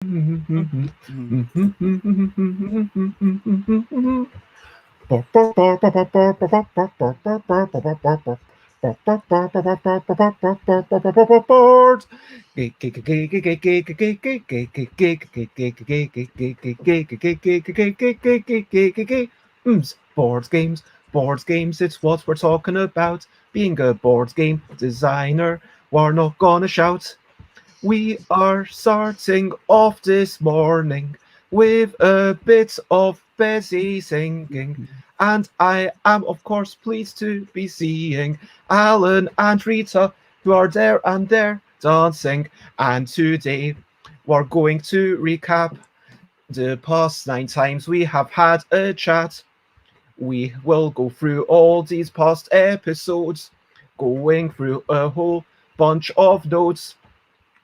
Board games, it's what we're talking about. Being a board game designer, we're not gonna shout. We are starting off this morning with a bit of busy singing. And I am, of course, pleased to be seeing Alan and Rita, who are there and they're dancing. And today we're going to recap the past 9 times we have had a chat. We will go through all these past episodes, going through a whole bunch of notes.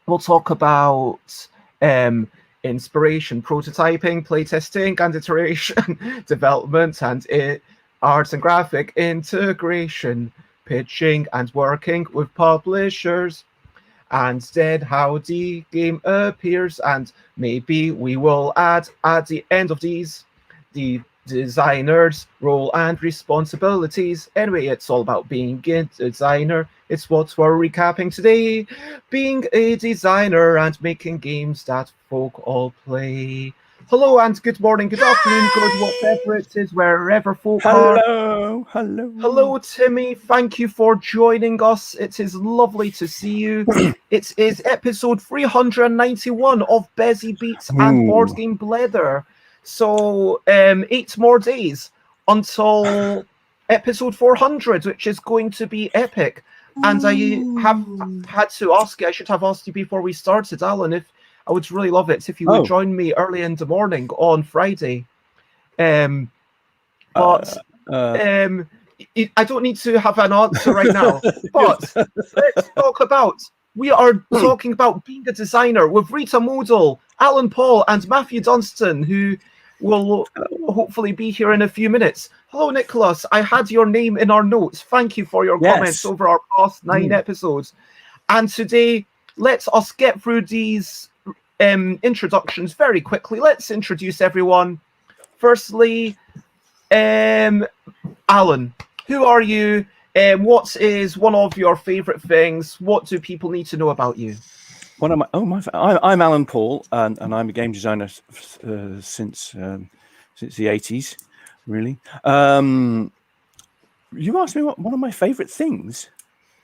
We'll talk about inspiration, prototyping, playtesting, and iteration, development, and arts and graphic integration, pitching and working with publishers, and then how the game appears. And maybe we will add at the end of these the designer's role and responsibilities. Anyway, it's all about being a designer. It's what we're recapping today. Being a designer and making games that folk all play. Hello and good morning, good afternoon, good whatever it is, wherever folk are. Hello, Timmy. Thank you for joining us. It is lovely to see you. It is episode 391 of Busy Beats and Board Game Blether. So 8 more days until episode 400, which is going to be epic. And I have had to ask you, I should have asked you before we started, Alan, if I would really love it if you would join me early in the morning on Friday. I don't need to have an answer right now, but let's talk about, we are talking about being a designer with Rita Modl, Alan Paull, and Matthew Dunstan, who will hopefully be here in a few minutes. Hello, Nicholas. I had your name in our notes. Thank you for your comments over our past 9 episodes. And today, let us get through these introductions very quickly. Let's introduce everyone. Firstly, Alan, who are you? What is one of your favorite things? What do people need to know about you? I'm Alan Paull, and I'm a game designer since the 80s, really. You asked me what one of my favorite things.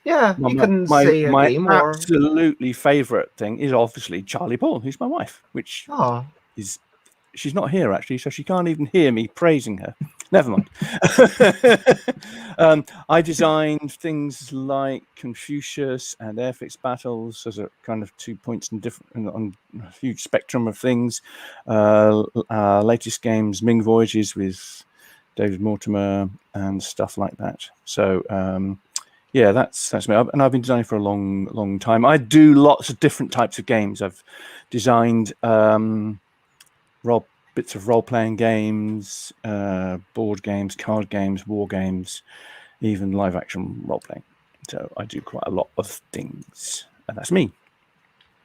Yeah, you can say a game. My absolutely favorite thing is obviously Charlie Paull, who's my wife, which is, she's not here actually, so she can't even hear me praising her. Never mind. I designed things like Confucius and Airfix Battles as a kind of 2 points in different on a huge spectrum of things. Our latest games, Ming Voyages with David Mortimer and stuff like that. So yeah, that's me. And I've been designing for a long time. I do lots of different types of games. I've designed bits of role-playing games, board games, card games, war games, even live-action role-playing. So I do quite a lot of things, and that's me.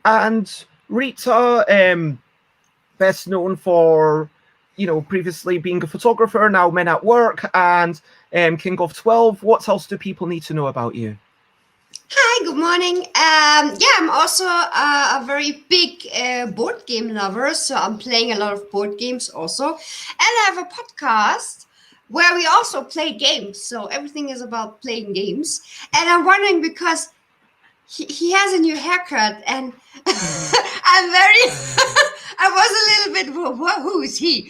And Rita, best known for, previously being a photographer, now Men at Work, and King of 12. What else do people need to know about you? Hi, good morning. I'm also a very big board game lover, so I'm playing a lot of board games also. And I have a podcast where we also play games, so everything is about playing games. And I'm wondering, because he has a new haircut, and I was a little bit, who is he?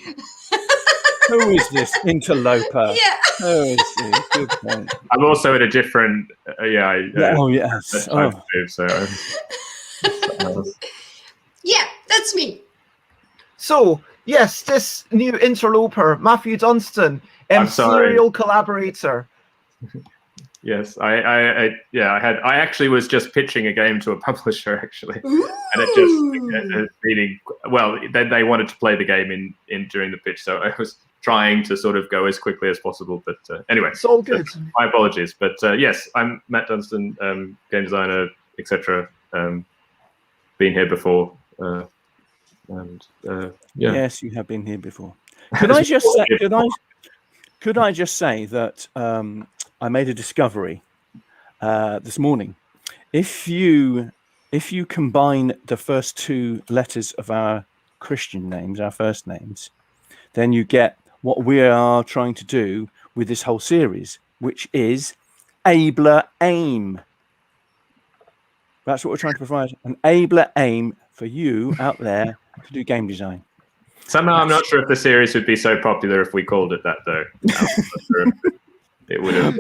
Who is this interloper? Yeah. Who is he? Good point. I'm also in a different. Oh yes. Yeah, that's me. So yes, this new interloper, Matthew Dunstan, serial collaborator. Yes, I actually was just pitching a game to a publisher actually, and it just meaning well, they wanted to play the game in during the pitch, so I was trying to sort of go as quickly as possible. But anyway, it's all good. My apologies, but yes, I'm Matt Dunstan, game designer, etc. Been here before. And yeah, Yes, you have been here before. Could I just say, could I just say that I made a discovery this morning. If you combine the first two letters of our Christian names, our first names, then you get what we are trying to do with this whole series, which is abler aim. That's what we're trying to provide, an abler aim for you out there to do game design. Somehow I'm not sure if the series would be so popular if we called it that, though. I'm not sure if it would have.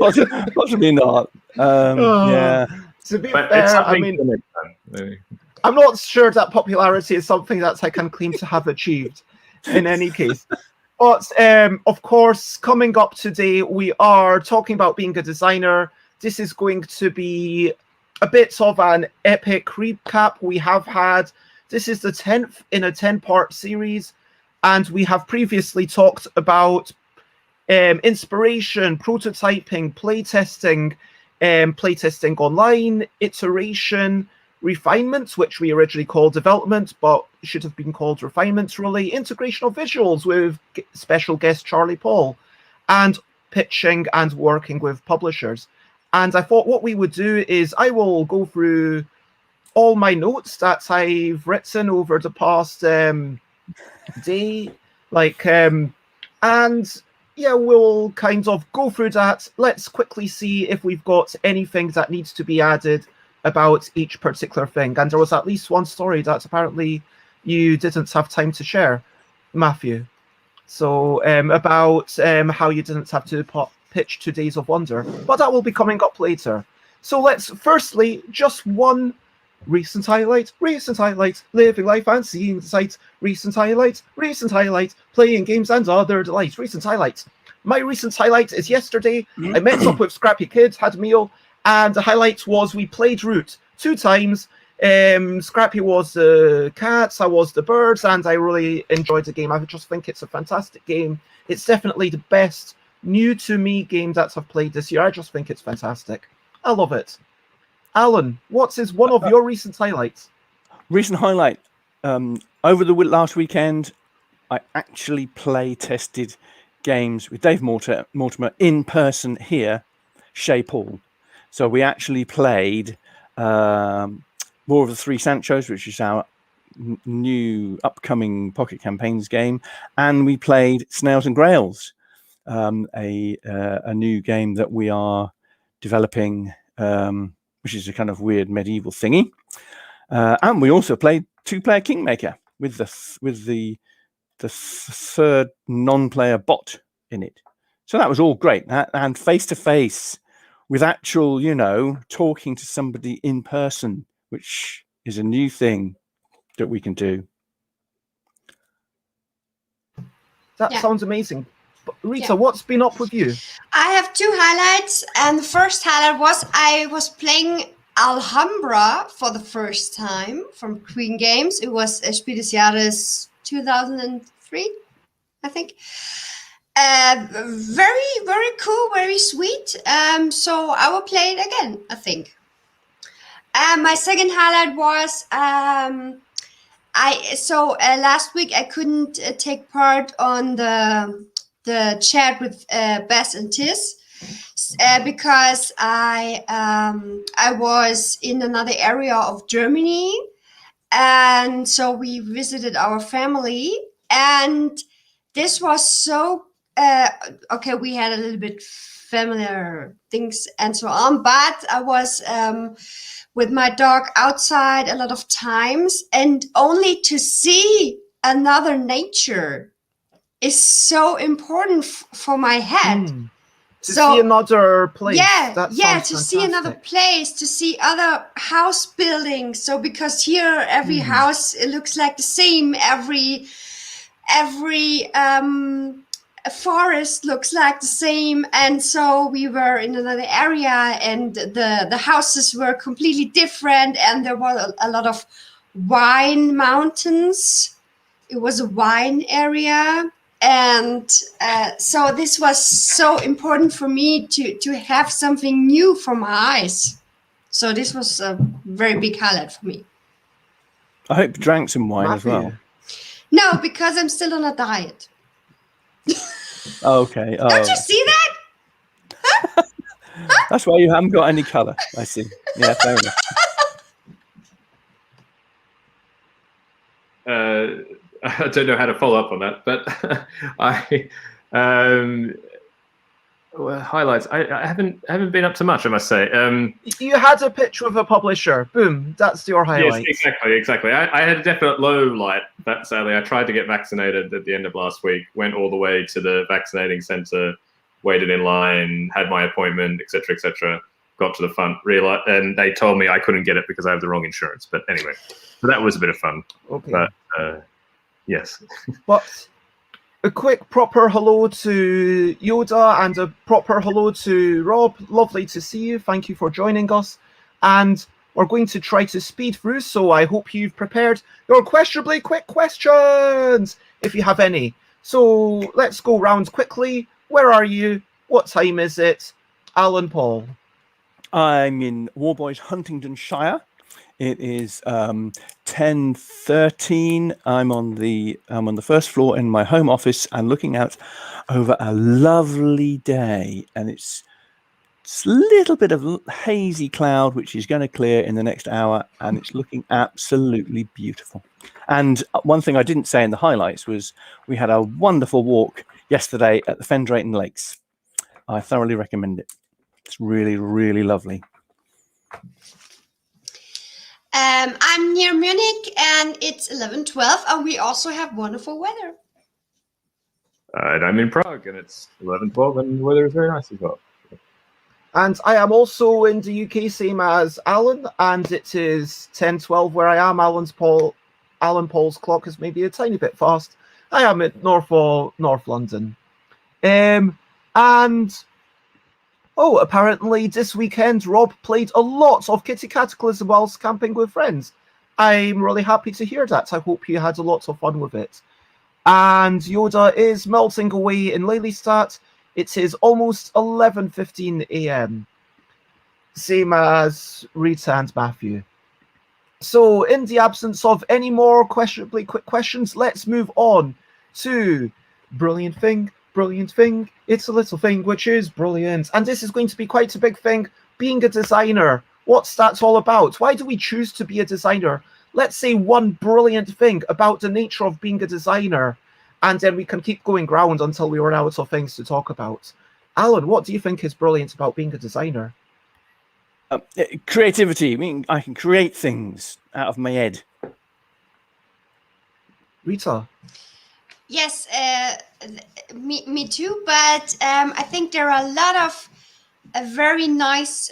Possibly not. Yeah. To be But fair, it's I something mean, to make fun, maybe. I'm not sure that popularity is something that I can claim to have achieved in any case. But of course, coming up today, we are talking about being a designer. This is going to be a bit of an epic recap we have had. This is the 10th in a 10-part series, and we have previously talked about inspiration, prototyping, playtesting, playtesting online, iteration, refinement, which we originally called development, but should have been called refinement, really, integration of visuals with special guest Charlie Paull, and pitching and working with publishers. And I thought what we would do is I will go through all my notes that I've written over the past day, and yeah, we'll kind of go through that. Let's quickly see if we've got anything that needs to be added about each particular thing. And there was at least one story that apparently you didn't have time to share, Matthew. So about how you didn't have to pitch 2 Days of Wonder, but that will be coming up later. So let's firstly, just one recent highlight, living life and seeing the sights, recent highlight, playing games and other delights, recent highlight. My recent highlight is yesterday. I met up with Scrappy Kid, had a meal, and the highlight was we played Root 2 times. Scrappy was the cats, I was the birds, and I really enjoyed the game. I just think it's a fantastic game. It's definitely the best new to me game that I've played this year. I just think it's fantastic. I love it. Alan, what is one of your recent highlights? Recent highlight. Over the last weekend, I actually play tested games with Dave Mortimer in person here, Chez Paull. So we actually played War of the Three Sanchos, which is our new upcoming Pocket Campaigns game, and we played Snails and Grails, a new game that we are developing, which is a kind of weird medieval thingy. And we also played Two-Player Kingmaker with the third non-player bot in it. So that was all great. And face-to-face with actual, talking to somebody in person, which is a new thing that we can do. That sounds amazing. But Rita, what's been up with you? I have 2 highlights, and the first highlight was I was playing Alhambra for the first time from Queen Games. It was Spiel des Jahres 2003, I think. Very, very cool, very sweet. So I will play it again, I think. My second highlight was last week I couldn't take part on the chat with Bess and Tiz because I was in another area of Germany, and so we visited our family, and this was so okay. We had a little bit familiar things and so on, but I was with my dog outside a lot of times, and only to see another nature is so important for my head. To see another place. To see another place, to see other house buildings. So because here every house, it looks like the same. Every forest looks like the same, and so we were in another area, and the houses were completely different, and there were a lot of wine mountains. It was a wine area, and so this was so important for me to have something new for my eyes. So this was a very big highlight for me. I hope you drank some wine as well. No, because I'm still on a diet. Okay. Oh, Don't you see that? that's why you haven't got any colour. I see. Yeah, fair enough. I don't know how to follow up on that, but well, highlights. I haven't been up to much, I must say. You had a pitch with a publisher. Boom, that's your highlight. Yes, exactly. I had a definite low light, but sadly, I tried to get vaccinated at the end of last week. Went all the way to the vaccinating centre, waited in line, had my appointment, etc. Got to the front, realized, and they told me I couldn't get it because I have the wrong insurance. But anyway, so that was a bit of fun. Okay. But yes. But a quick proper hello to Yoda and a proper hello to Rob. Lovely to see you. Thank you for joining us. And we're going to try to speed through, so I hope you've prepared your questionably quick questions, if you have any. So let's go round quickly. Where are you? What time is it? Alan Paull. I'm in Warboys, Huntingdonshire. It is 10:13. I'm on the first floor in my home office and looking out over a lovely day, and it's a little bit of hazy cloud which is going to clear in the next hour, and it's looking absolutely beautiful. And one thing I didn't say in the highlights was we had a wonderful walk yesterday at the Fen Drayton Lakes. I thoroughly recommend it. It's really, really lovely. I'm near Munich and it's 11:12 and we also have wonderful weather. And I'm in Prague and it's 11:12 and the weather is very nice as well. And I am also in the UK, same as Alan, and it is 10:12 where I am. Alan Paul's clock is maybe a tiny bit fast. I am at North London. Apparently this weekend Rob played a lot of Kitty Cataclysm whilst camping with friends. I'm really happy to hear that. I hope you had a lot of fun with it. And Yoda is melting away in Lelystad. It is almost 11:15 a.m. Same as Rita and Matthew. So in the absence of any more questionably quick questions, let's move on to brilliant thing. It's a little thing which is brilliant. And this is going to be quite a big thing. Being a designer. What's that all about? Why do we choose to be a designer? Let's say one brilliant thing about the nature of being a designer. And then we can keep going round until we run out of things to talk about. Alan, what do you think is brilliant about being a designer? Creativity. I mean, I can create things out of my head. Rita? Yes, me too. But I think there are a lot of very nice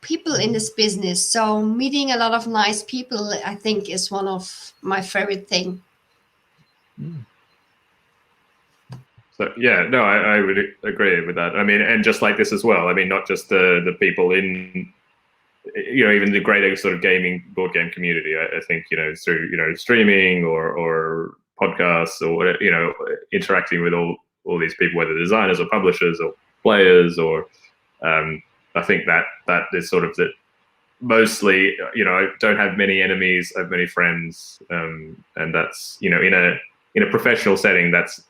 people in this business. So meeting a lot of nice people, I think, is one of my favorite thing. So yeah, no, I would agree with that. I mean, and just like this as well. I mean, not just the people in, even the greater sort of board game community. I think through streaming or podcasts or interacting with all these people, whether designers or publishers or players or I think that is sort of that. Mostly, I don't have many enemies. I have many friends, and that's in a professional setting that's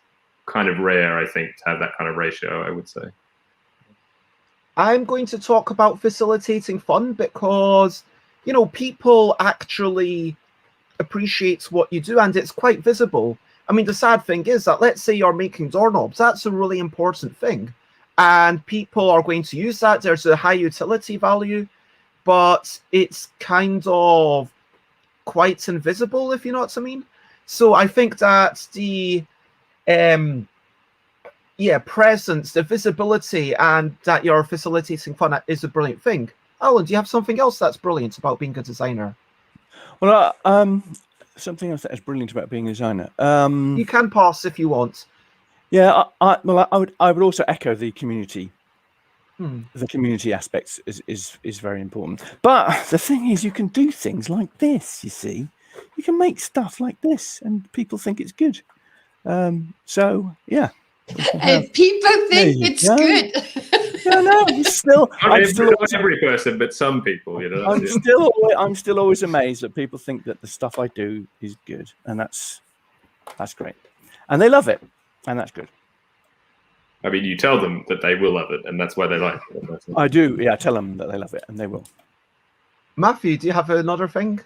kind of rare, I think, to have that kind of ratio, I would say. I'm going to talk about facilitating fun because, people actually appreciate what you do and it's quite visible. I mean, the sad thing is that let's say you're making doorknobs, that's a really important thing. And people are going to use that. There's a high utility value, but it's kind of quite invisible, if you know what I mean. So I think that the presence, the visibility, and that you're facilitating fun is a brilliant thing. Alan, do you have something else that's brilliant about being a designer? Well, something else that is brilliant about being a designer. You can pass if you want. Yeah, I would also echo the community. The community aspects is very important. But the thing is, you can do things like this. You see, you can make stuff like this, and people think it's good. So yeah. And people think it's good. No, not every person, but some people, I'm still always amazed that people think that the stuff I do is good, and that's That's great. And they love it. And that's good. I mean, you tell them that they will love it, and that's why they like it. I do. Yeah, I tell them that they love it, and they will. Matthew, do you have another thing?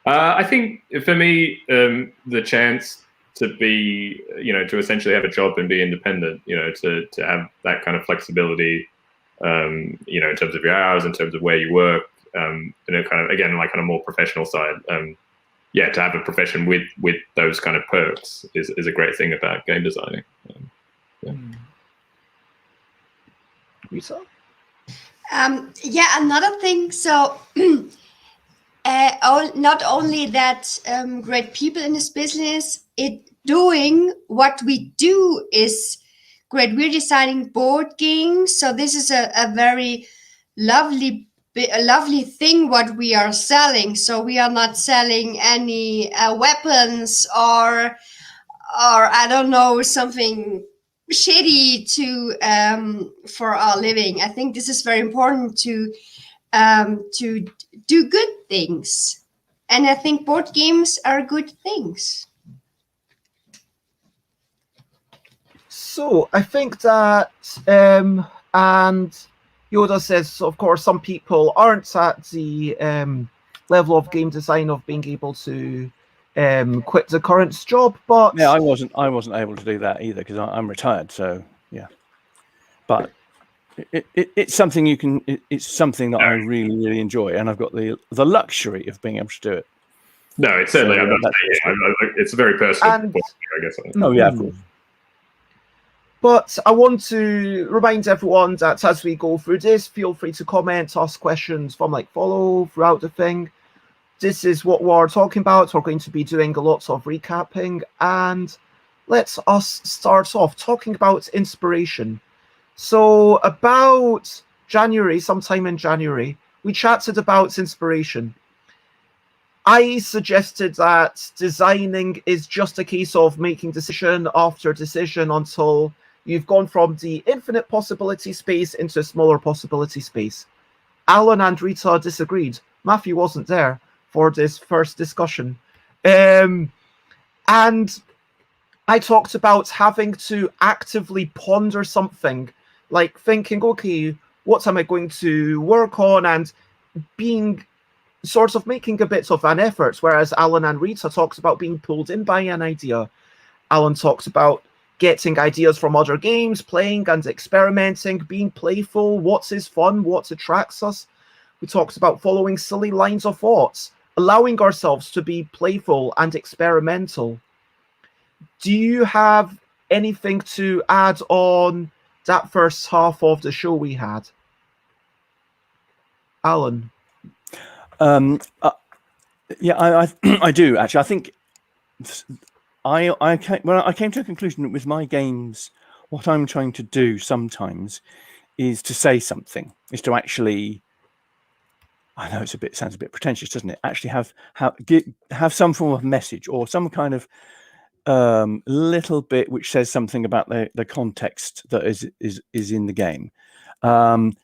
I think for me, the chance to be, to essentially have a job and be independent, to have that kind of flexibility, in terms of your hours, in terms of where you work, kind of, again, like on a more professional side. To have a profession with those kind of perks is a great thing about game designing. Rita? Another thing. So, not only that, great people in this business, doing what we do is great. We're designing board games, so this is a very lovely thing what we are selling. So we are not selling any weapons or I don't know, something shitty for our living. I think this is very important to do good things, and I think board games are good things. So I think that, and Yoda says, of course, some people aren't at the level of game design of being able to quit the current job, but yeah, I wasn't able to do that either because I'm retired. So yeah, but it's something you can. It's something that I really, really enjoy, and I've got the luxury of being able to do it. No, it's certainly. So, I'm not saying it's a very personal point, I guess. Oh yeah, of course. But I want to remind everyone that as we go through this, feel free to comment, ask questions from follow throughout the thing. This is what we're talking about. We're going to be doing a lot of recapping, and let us start off talking about inspiration. So about January, sometime in January, we chatted about inspiration. I suggested that designing is just a case of making decision after decision until you've gone from the infinite possibility space into a smaller possibility space. Alan and Rita disagreed. Matthew wasn't there for this first discussion. And I talked about having to actively ponder something, like thinking, okay, what am I going to work on? And being sort of making a bit of an effort, whereas Alan and Rita talked about being pulled in by an idea. Alan talks about getting ideas from other games, playing and experimenting, being playful, what is fun, what attracts us. We talked about following silly lines of thoughts, allowing ourselves to be playful and experimental. Do you have anything to add on that first half of the show we had? Alan? Yeah, I do actually. I think I came to a conclusion that with my games, what I'm trying to do sometimes is to say something, is to actually. I know sounds a bit pretentious, doesn't it? Actually, have some form of message or some kind of little bit which says something about the context that is in the game,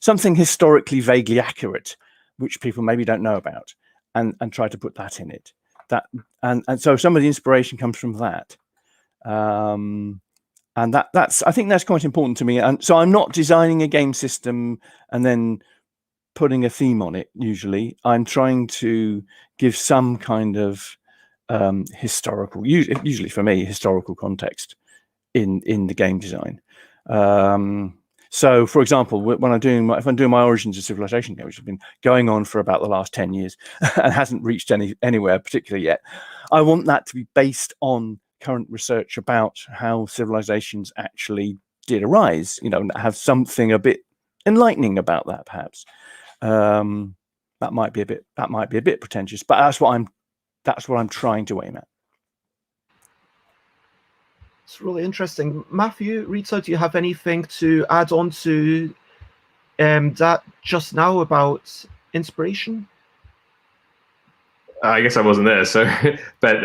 something historically vaguely accurate, which people maybe don't know about, and try to put that in it. And so some of the inspiration comes from that, and that's I think that's quite important to me. And so I'm not designing a game system and then putting a theme on it. Usually, I'm trying to give some kind of historical, usually for me, historical context in the game design. So, for example, when if I'm doing my Origins of Civilization game, which has been going on for about the last 10 years and hasn't reached anywhere particularly yet, I want that to be based on current research about how civilizations actually did arise. And have something a bit enlightening about that, perhaps. That might be a bit pretentious, but that's what I'm trying to aim at. It's really interesting. Matthew, Rita, do you have anything to add on to that just now about inspiration? I guess I wasn't there, so but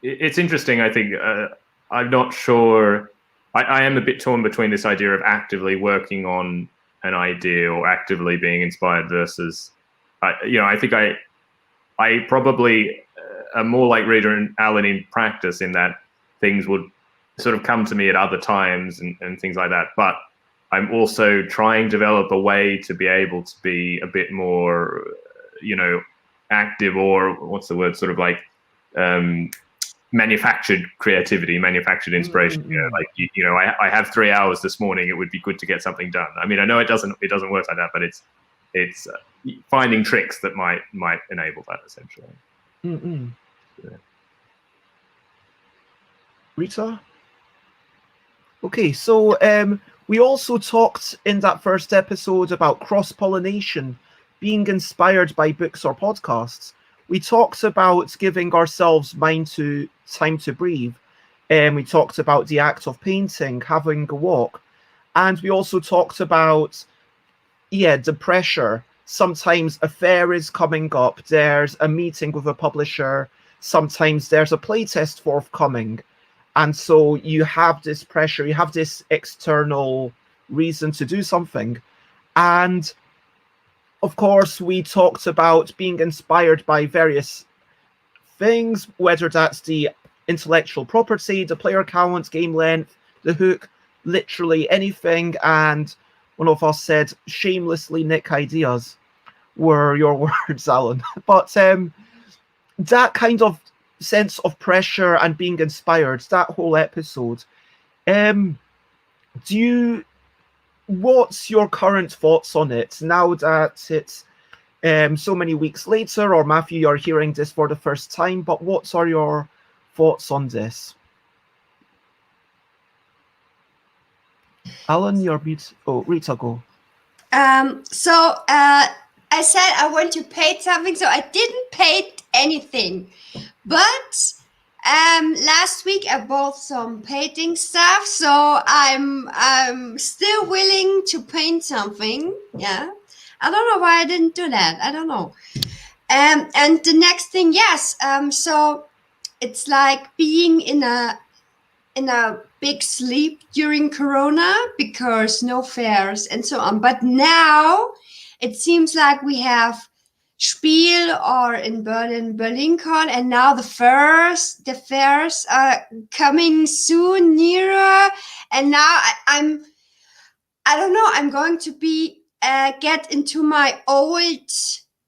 it's interesting. I think I'm not sure. I am a bit torn between this idea of actively working on an idea or actively being inspired versus, I think I probably I'm more like Rita and Alan in practice, in that things would sort of come to me at other times and things like that. But I'm also trying to develop a way to be able to be a bit more, active, or what's the word, sort of like manufactured creativity, manufactured inspiration. I have 3 hours this morning. It would be good to get something done. I mean, I know it doesn't work like that, but it's finding tricks that might enable that, essentially. Yeah. Rita? Okay, so we also talked in that first episode about cross-pollination, being inspired by books or podcasts. We talked about giving ourselves time to breathe. We talked about the act of painting, having a walk. And we also talked about, the pressure. Sometimes a fair is coming up. There's a meeting with a publisher. Sometimes there's a playtest forthcoming. And so you have this pressure, you have this external reason to do something. And of course, we talked about being inspired by various things, whether that's the intellectual property, the player count, game length, the hook, literally anything. And one of us said, shamelessly nick ideas were your words, Alan. But that kind of sense of pressure and being inspired, that whole episode, what's your current thoughts on it now that it's so many weeks later, or Matthew, you're hearing this for the first time, but what are your thoughts on this? Alan, you're mute. Oh, Rita, go. I said I want to paint something, so I didn't paint anything. But last week I bought some painting stuff, so I'm still willing to paint something. Yeah, I don't know why I didn't do that. I don't know. And the next thing, yes. So it's like being in a big sleep during Corona, because no fairs and so on. But now it seems like we have Spiel, or in Berlin, BerlinCon, and now the fairs are coming soon, nearer. And now I don't know, I'm going to be get into my old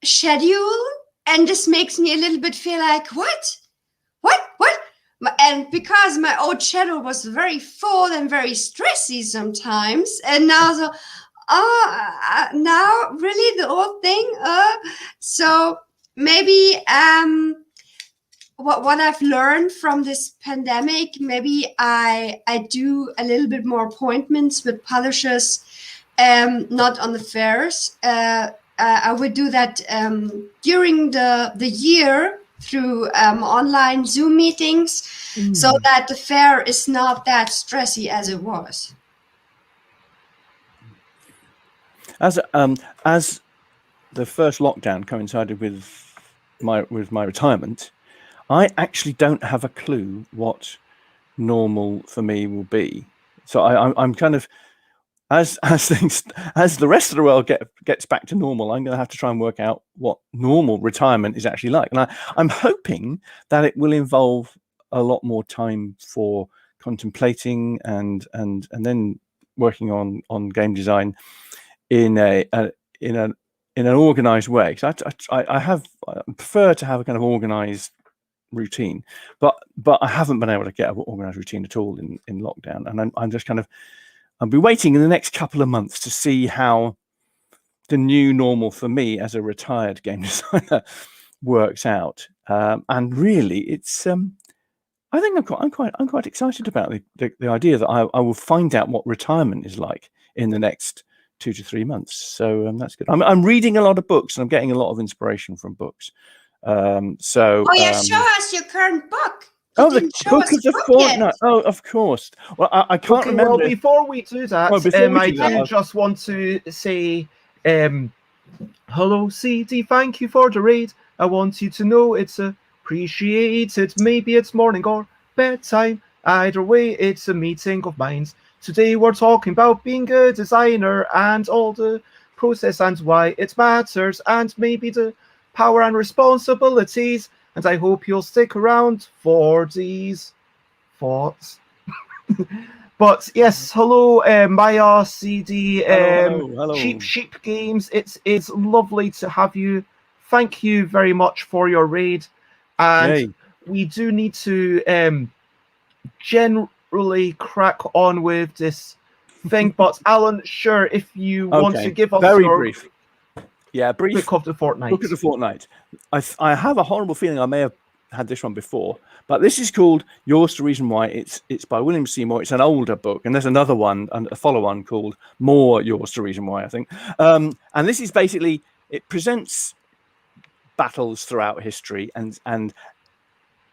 schedule, and this makes me a little bit feel like, what? And because my old schedule was very full and very stressy sometimes, and now now really the old thing. So maybe what I've learned from this pandemic, maybe I do a little bit more appointments with publishers, not on the fairs. I would do that during the year through online Zoom meetings, so that the fair is not that stressy as it was. As the first lockdown coincided with my retirement, I actually don't have a clue what normal for me will be. So I'm kind of, as the rest of the world gets back to normal, I'm going to have to try and work out what normal retirement is actually like. And I'm hoping that it will involve a lot more time for contemplating and then working on game design in an organized way. Because I prefer to have a kind of organized routine, but I haven't been able to get an organized routine at all in lockdown, and I'm just kind of, I'll be waiting in the next couple of months to see how the new normal for me as a retired game designer works out. And really, it's I think I'm quite excited about the idea that I will find out what retirement is like in the next 2 to 3 months. So that's good. I'm reading a lot of books, and I'm getting a lot of inspiration from books. Show us your current book. The book of the fortnight. Oh, of course. Well, I can't remember. Well, before we do that, I just want to say, hello, CD. Thank you for the raid. I want you to know it's appreciated. Maybe it's morning or bedtime. Either way, it's a meeting of minds. Today we're talking about being a designer and all the process and why it matters, and maybe the power and responsibilities and I hope you'll stick around for these thoughts. But yes, hello, Maya, CD, Hello. Cheap Sheep Games. It's lovely to have you. Thank you very much for your raid, and Yay. we do need to generally crack on with this thing. But Alan, sure, if you want to give us very your brief. Yeah, brief. book of the fortnight. Book of the fortnight. I have a horrible feeling I may have had this one before, but this is called Yours to Reason Why. It's by William Seymour. It's an older book, and there's another one, and a follow-on called More Yours to Reason Why, I think. And this is basically, it presents battles throughout history, and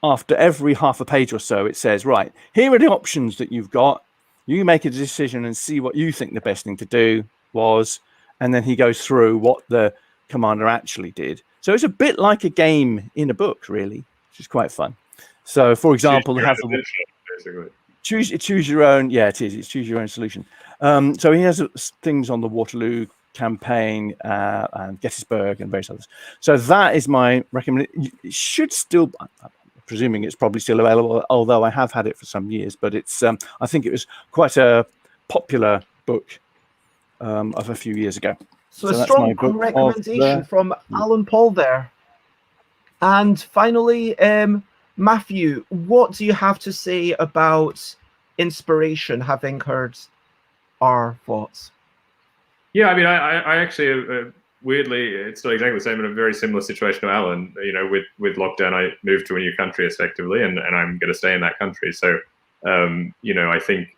after every half a page or so, it says, right, here are the options that you've got. You make a decision and see what you think the best thing to do was, and then he goes through what the commander actually did. So it's a bit like a game in a book, really, which is quite fun. So, for example, they have the choose your own. Yeah, it is. It's choose your own solution. So he has things on the Waterloo campaign and Gettysburg and various others. So that is my recommendation. It should still, I'm presuming it's probably still available, although I have had it for some years. But it's, I think it was quite a popular book of a few years ago. So a strong recommendation from Alan Paull there. And finally, Matthew, what do you have to say about inspiration, having heard our thoughts? Yeah, I mean, I actually, weirdly, it's not exactly the same, but a very similar situation to Alan. You know, with lockdown, I moved to a new country effectively, and I'm going to stay in that country. So, you know, I think,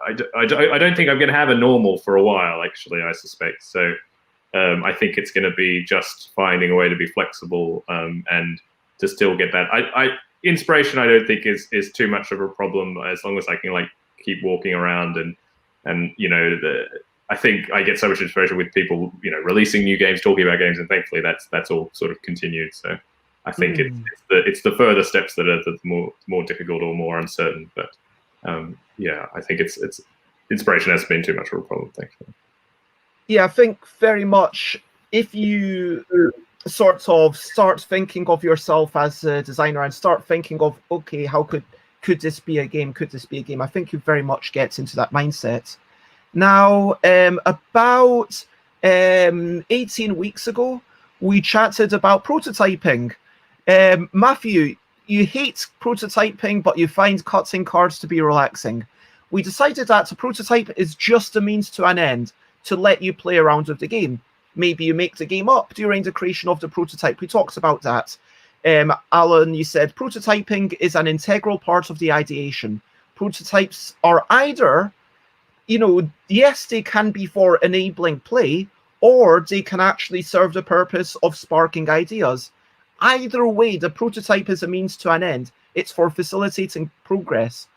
I don't think I'm going to have a normal for a while, actually, I suspect. So, I think it's going to be just finding a way to be flexible and to still get that. Inspiration, I don't think is too much of a problem as long as I can like keep walking around and you know I think I get so much inspiration with people you know releasing new games, talking about games, and thankfully that's all sort of continued. So I think it's the further steps that are the more difficult or more uncertain. But yeah, I think it's inspiration hasn't been too much of a problem, thankfully. Yeah, I think very much if you sort of start thinking of yourself as a designer and start thinking of, okay, how could this be a game? Could this be a game? I think you very much get into that mindset. Now, about 18 weeks ago, we chatted about prototyping. Matthew, you hate prototyping, but you find cutting cards to be relaxing. We decided that a prototype is just a means to an end, to let you play around with the game. Maybe you make the game up during the creation of the prototype. We talked about that. Alan, you said prototyping is an integral part of the ideation. Prototypes are either, you know, yes, they can be for enabling play, or they can actually serve the purpose of sparking ideas. Either way, the prototype is a means to an end. It's for facilitating progress.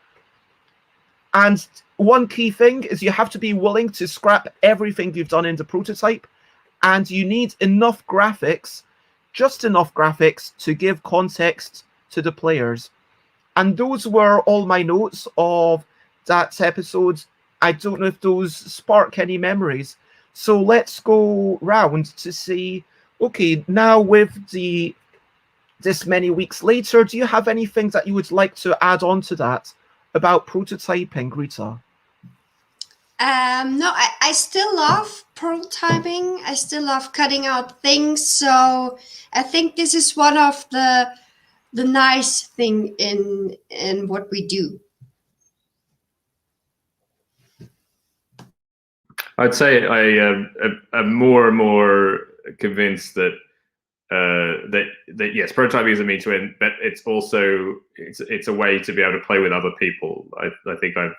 And one key thing is you have to be willing to scrap everything you've done in the prototype, and you need enough graphics, just enough graphics to give context to the players. And those were all my notes of that episode. I don't know if those spark any memories. So let's go round to see, okay, now with this many weeks later, do you have anything that you would like to add on to that about prototyping, Rita? No, I still love prototyping. I still love cutting out things. So I think this is one of the nice thing in what we do. I'd say I'm more and more convinced that that yes, prototyping is a means to end, but it's also it's a way to be able to play with other people. I think I'm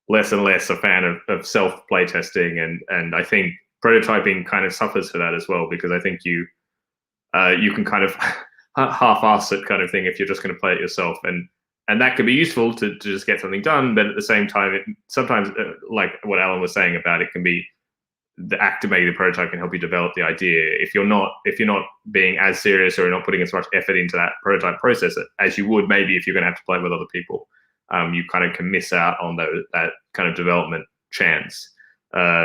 less and less a fan of self playtesting, and I think prototyping kind of suffers for that as well, because I think you can kind of half-ass it kind of thing if you're just going to play it yourself, and that can be useful to just get something done, but at the same time, sometimes like what Alan was saying about it can be the activating the prototype can help you develop the idea. If you're not being as serious or not putting as much effort into that prototype process as you would maybe if you're going to have to play with other people, you kind of can miss out on that kind of development chance.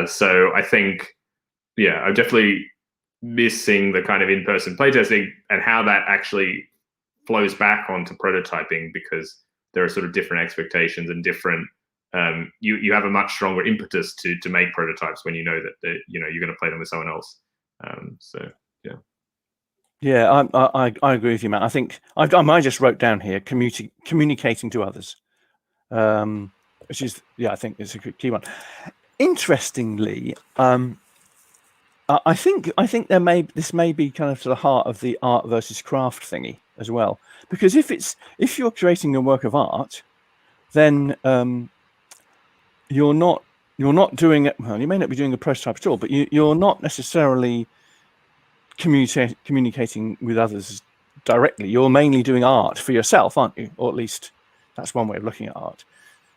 So I think, yeah, I'm definitely missing the kind of in-person playtesting and how that actually flows back onto prototyping because there are sort of different expectations and different. You have a much stronger impetus to make prototypes when you know that you're going to play them with someone else. So yeah. Yeah, I agree with you, Matt. I think I just wrote down here communicating to others, which is, I think it's a key one. Interestingly, I think this may be kind of to the heart of the art versus craft thingy as well, because if you're creating a work of art, then you're not doing it. Well, you may not be doing a prototype at all, but you're not necessarily communicating with others directly. You're mainly doing art for yourself, aren't you? Or at least that's one way of looking at art.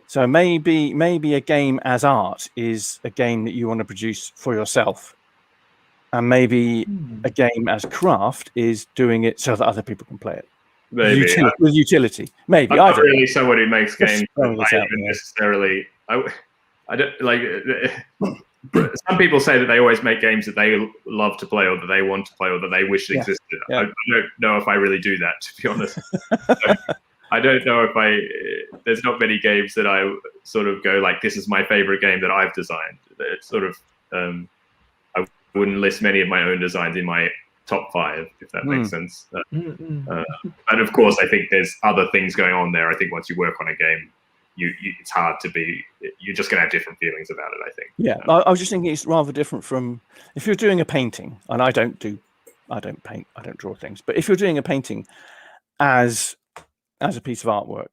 So maybe a game as art is a game that you want to produce for yourself, and maybe a game as craft is doing it so that other people can play it. Maybe with utility. Maybe I'm not really someone who makes games. Necessarily. I don't like. Some people say that they always make games that they love to play, or that they want to play, or that they wish existed. Yeah. I don't know if I really do that, to be honest. I don't know if there's not many games that I sort of go like, this is my favorite game that I've designed. It's sort of, I wouldn't list many of my own designs in my top 5, if that makes sense. And of course, I think there's other things going on there. I think once you work on a game, it's hard to be. You're just going to have different feelings about it, I think. Yeah, I was just thinking it's rather different from if you're doing a painting, and I don't paint, I don't draw things. But if you're doing a painting as a piece of artwork,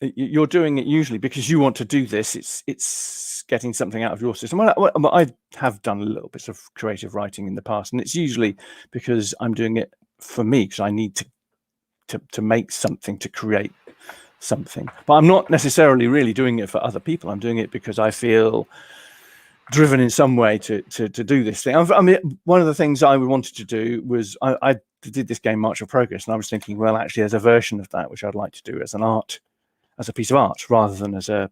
you're doing it usually because you want to do this. It's getting something out of your system. I have done a little bit of creative writing in the past, and it's usually because I'm doing it for me, because I need to make something, to create something. But I'm not necessarily really doing it for other people. I'm doing it because I feel driven in some way to do this thing. I mean, one of the things I wanted to do was I did this game March of Progress, and I was thinking, well, actually, there's a version of that which I'd like to do as a piece of art, rather than as a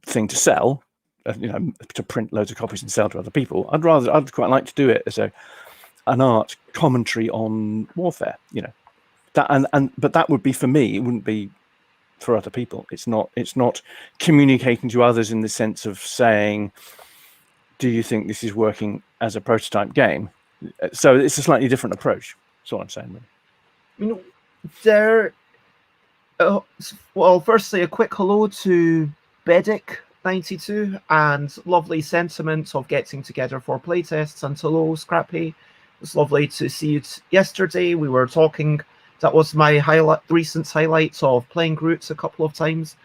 thing to sell, to print loads of copies and sell to other people. I'd quite like to do it as an art commentary on warfare, but that would be for me. It wouldn't be for other people. It's not communicating to others in the sense of saying, do you think this is working as a prototype game? So it's a slightly different approach. That's all I'm saying, really. Well, firstly, a quick hello to beleduc92 and lovely sentiments of getting together for playtests. And hello, Scrappy. It's lovely to see you yesterday. We were talking. That was my recent highlights of playing Roots a couple of times.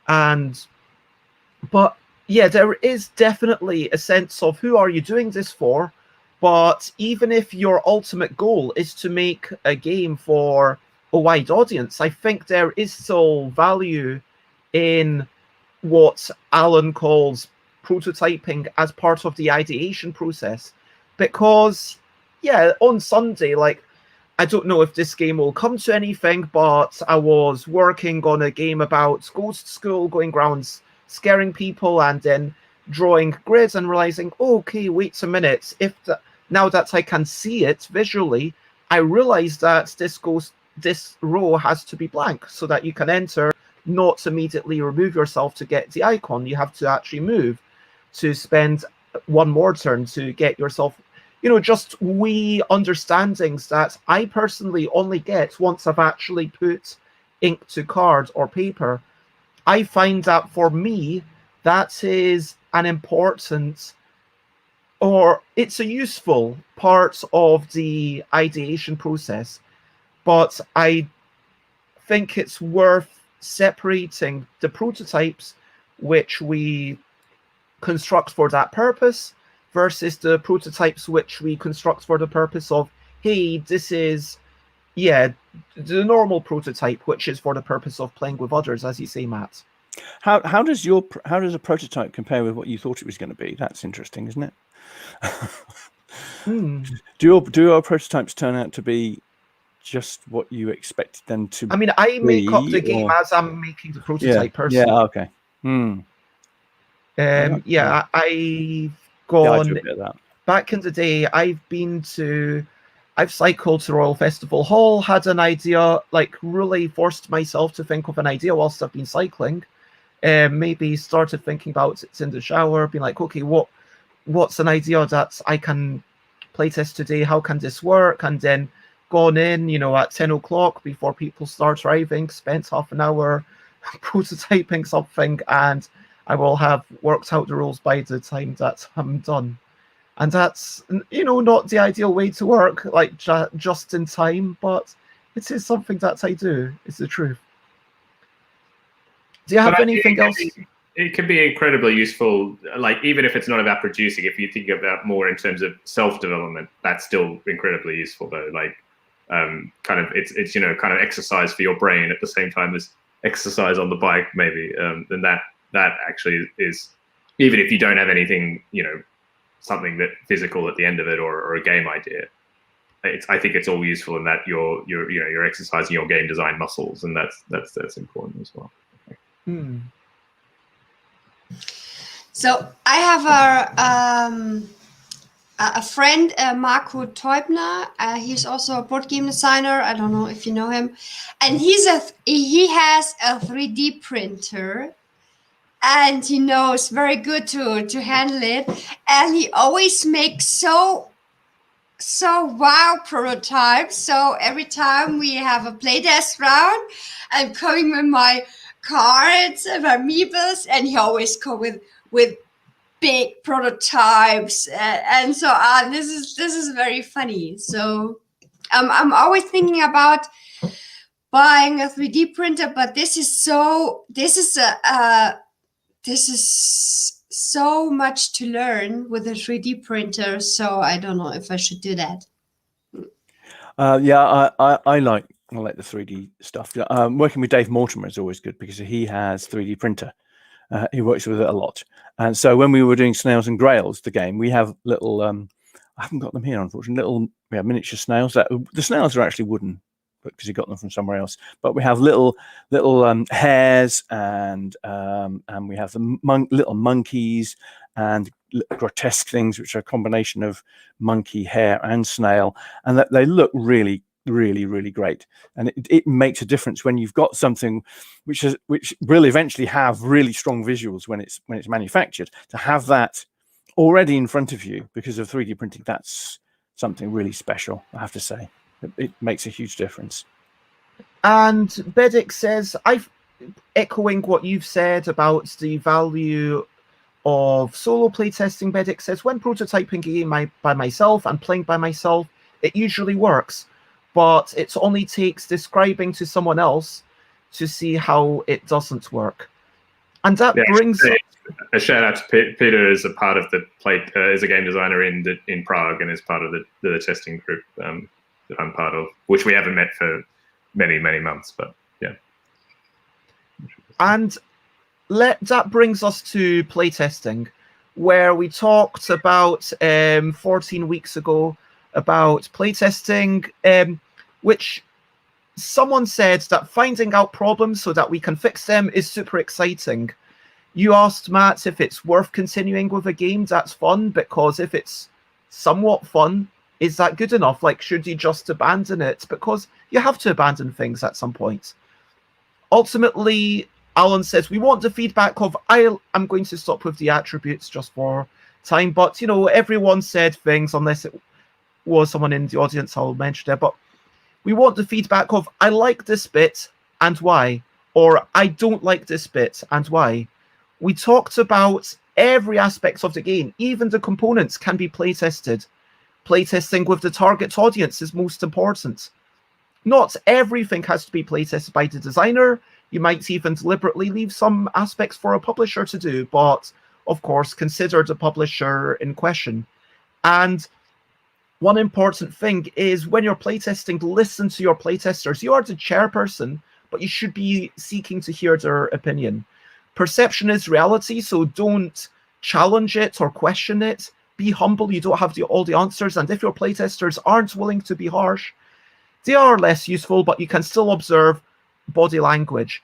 But yeah, there is definitely a sense of who are you doing this for? But even if your ultimate goal is to make a game for a wide audience, I think there is still value in what Alan calls prototyping as part of the ideation process. Because, yeah, on Sunday, I don't know if this game will come to anything, but I was working on a game about ghost school, going around scaring people and then drawing grids and realizing, okay, wait a minute, now that I can see it visually, I realize that this row has to be blank so that you can enter, not immediately remove yourself to get the icon. You have to actually move to spend one more turn to get yourself, just wee understandings that I personally only get once I've actually put ink to card or paper. I find that for me, that is an important, or it's a useful part of the ideation process. But I think it's worth separating the prototypes which we construct for that purpose versus the prototypes which we construct for the purpose of, hey, this is, the normal prototype, which is for the purpose of playing with others, as you say, Matt. How does a prototype compare with what you thought it was going to be? That's interesting, isn't it? Do your prototypes turn out to be just what you expected them to be? I mean, I make up the game as I'm making the prototype personally. Yeah, okay. I've gone back in the day. I've been to I've cycled to Royal Festival Hall, had an idea, like really forced myself to think of an idea whilst I've been cycling. Maybe started thinking about it in the shower, being like, okay, what's an idea that I can playtest today? How can this work? And then gone in, you know, at 10 o'clock before people start arriving, spent half an hour prototyping something, and I will have worked out the rules by the time that I'm done. And that's, you know, not the ideal way to work, like just in time, but it is something that I do. It's the truth. Do you have anything else? It can be incredibly useful, like even if it's not about producing, if you think about more in terms of self-development, that's still incredibly useful though. Like kind of it's you know, kind of exercise for your brain at the same time as exercise on the bike maybe. Then that actually is, even if you don't have anything, you know, something that physical at the end of it or a game idea, I think it's all useful in that you're you know, you're exercising your game design muscles, and that's important as well. Hmm. So I have a friend, Marco Teubner. He's also a board game designer. I don't know if you know him, and he has a 3D printer, and he knows very good to handle it. And he always makes so wow prototypes. So every time we have a playtest round, I'm coming with my cards and my meeples, and he always come with big prototypes and so on. This is very funny. So I'm always thinking about buying a 3D printer, but this is so much to learn with a 3D printer. So I don't know if I should do that. Yeah, I like the 3D stuff. Working with Dave Mortimer is always good because he has 3D printer. He works with it a lot. And so when we were doing Snails and Grails, the game, we have little, I haven't got them here, unfortunately, we have miniature snails. The snails are actually wooden because he got them from somewhere else. But we have little hares, and we have the little monkeys and grotesque things, which are a combination of monkey, hare, and snail. And that they look really great, and it makes a difference when you've got something which will eventually have really strong visuals when it's manufactured. To have that already in front of you because of 3D printing, that's something really special, I have to say. It makes a huge difference. And Bedic says, echoing what you've said about the value of solo playtesting, Bedic says, when prototyping a game by myself and playing by myself, it usually works. But it only takes describing to someone else to see how it doesn't work. And that brings a shout out to Peter, is a part of the is a game designer in Prague, and is part of the testing group that I'm part of, which we haven't met for many months, but yeah. And that brings us to playtesting, where we talked about 14 weeks ago about playtesting, which someone said that finding out problems so that we can fix them is super exciting. You asked Matt if it's worth continuing with a game that's fun, because if it's somewhat fun, is that good enough? Like, should you just abandon it? Because you have to abandon things at some point. Ultimately, Alan says, we want the feedback of, I'm going to stop with the attributes just for time, but, you know, everyone said things, unless it was someone in the audience, I'll mention it, but we want the feedback of, I like this bit and why, or I don't like this bit and why. We talked about every aspect of the game. Even the components can be playtested. Playtesting with the target audience is most important. Not everything has to be playtested by the designer. You might even deliberately leave some aspects for a publisher to do, but of course, consider the publisher in question. And one important thing is, when you're playtesting, listen to your playtesters. You are the chairperson, but you should be seeking to hear their opinion. Perception is reality, so don't challenge it or question it. Be humble. You don't have all the answers. And if your playtesters aren't willing to be harsh, they are less useful, but you can still observe body language.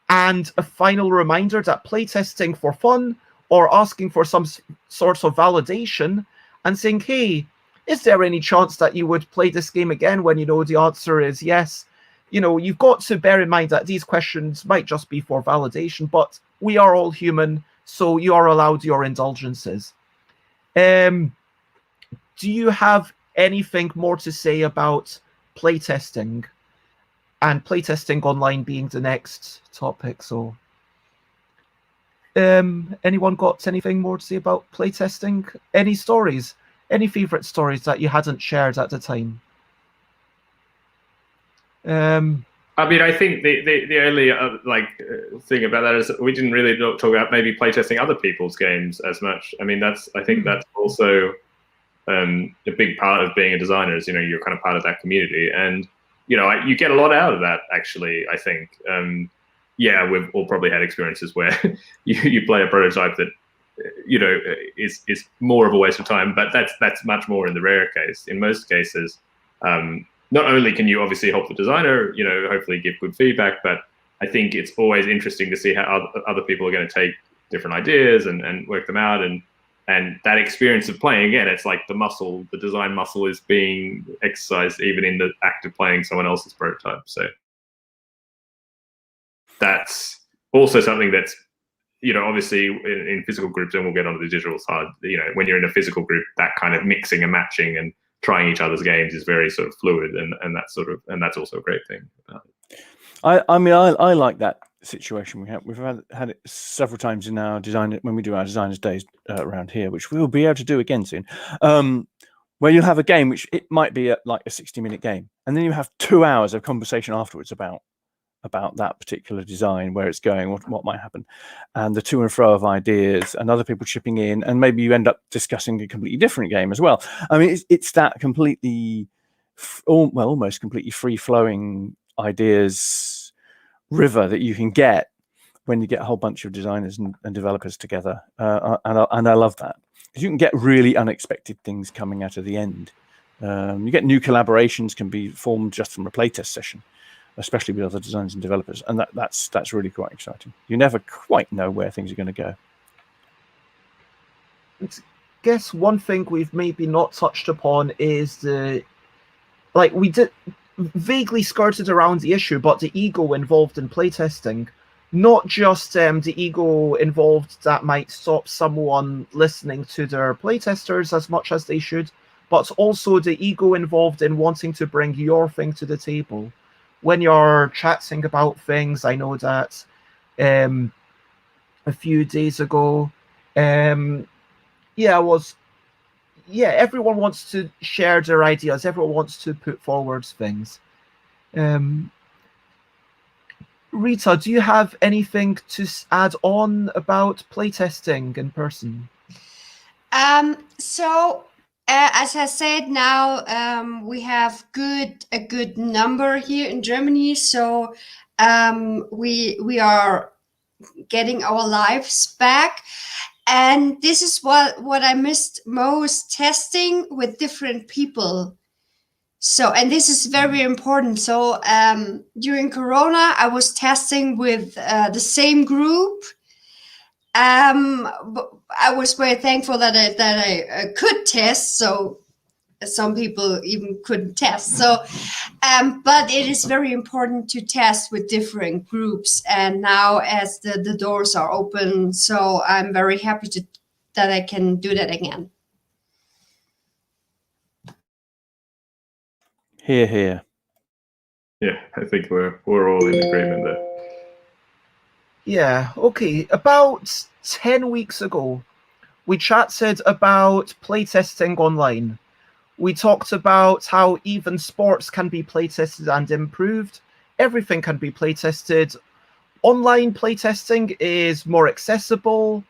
And a final reminder that playtesting for fun, or asking for some sort of validation and saying, hey, is there any chance that you would play this game again when you know the answer is yes? You know, you've got to bear in mind that these questions might just be for validation, but we are all human, so you are allowed your indulgences. Do you have anything more to say about playtesting? And playtesting online being the next topic, so... anyone got anything more to say about playtesting? Any stories? Any favorite stories that you hadn't shared at the time? I mean, I think the only thing about that is we didn't really talk about maybe playtesting other people's games as much. I mean, I think that's also a big part of being a designer is, you know, you're kind of part of that community, and you know, you get a lot out of that. Actually, I think. Yeah, we've all probably had experiences where you play a prototype that, you know, is more of a waste of time, but that's much more in the rare case. In most cases, not only can you obviously help the designer, you know, hopefully give good feedback, but I think it's always interesting to see how other people are going to take different ideas and work them out. And that experience of playing, again, it's like the design muscle is being exercised even in the act of playing someone else's prototype. So that's also something that's, you know, obviously in physical groups, and we'll get onto the digital side, you know, when you're in a physical group, that kind of mixing and matching and trying each other's games is very sort of fluid, and that's also a great thing about it. I mean, I like that situation we've had it several times in our design, when we do our designers days around here, which we will be able to do again soon, where you'll have a game which it might be like a 60-minute game, and then you have 2 hours of conversation afterwards about that particular design, where it's going, what might happen, and the to and fro of ideas and other people chipping in, and maybe you end up discussing a completely different game as well. I mean, it's that completely almost completely free-flowing ideas river that you can get when you get a whole bunch of designers and developers together, and I love that, because you can get really unexpected things coming out of the end. You get new collaborations can be formed just from a playtest session, especially with other designers and developers, and that's really quite exciting. You never quite know where things are going to go. I guess one thing we've maybe not touched upon is we did vaguely skirted around the issue, but the ego involved in playtesting, not just the ego involved that might stop someone listening to their playtesters as much as they should, but also the ego involved in wanting to bring your thing to the table. When you're chatting about things, I know that a few days ago, everyone wants to share their ideas. Everyone wants to put forward things. Rita, do you have anything to add on about playtesting in person? As I said, now we have a good number here in Germany, so we are getting our lives back, and this is what I missed most: testing with different people. So, and this is very important. So during Corona, I was testing with the same group. I was very thankful that I could test. So some people even couldn't test. So, but it is very important to test with different groups. And now, as the doors are open, so I'm very happy that I can do that again. Hear, hear. Yeah, I think we're all in agreement there. Yeah, okay. About 10 weeks ago, we chatted about playtesting online. We talked about how even sports can be playtested and improved. Everything can be playtested. Online playtesting is more accessible,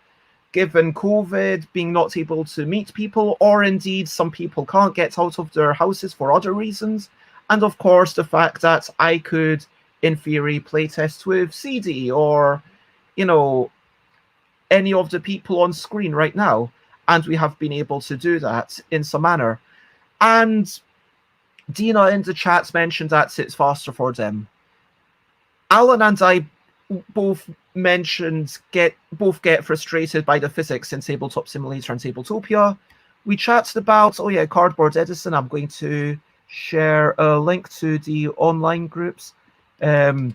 given COVID, being not able to meet people, or indeed some people can't get out of their houses for other reasons. And of course, the fact that I could, in theory, playtest with CD or, you know, any of the people on screen right now. And we have been able to do that in some manner. And Dina in the chat mentioned that it's faster for them. Alan and I both mentioned get frustrated by the physics in Tabletop Simulator and Tabletopia. we chatted about, oh yeah, Cardboard Edison. I'm going to share a link to the online groups. And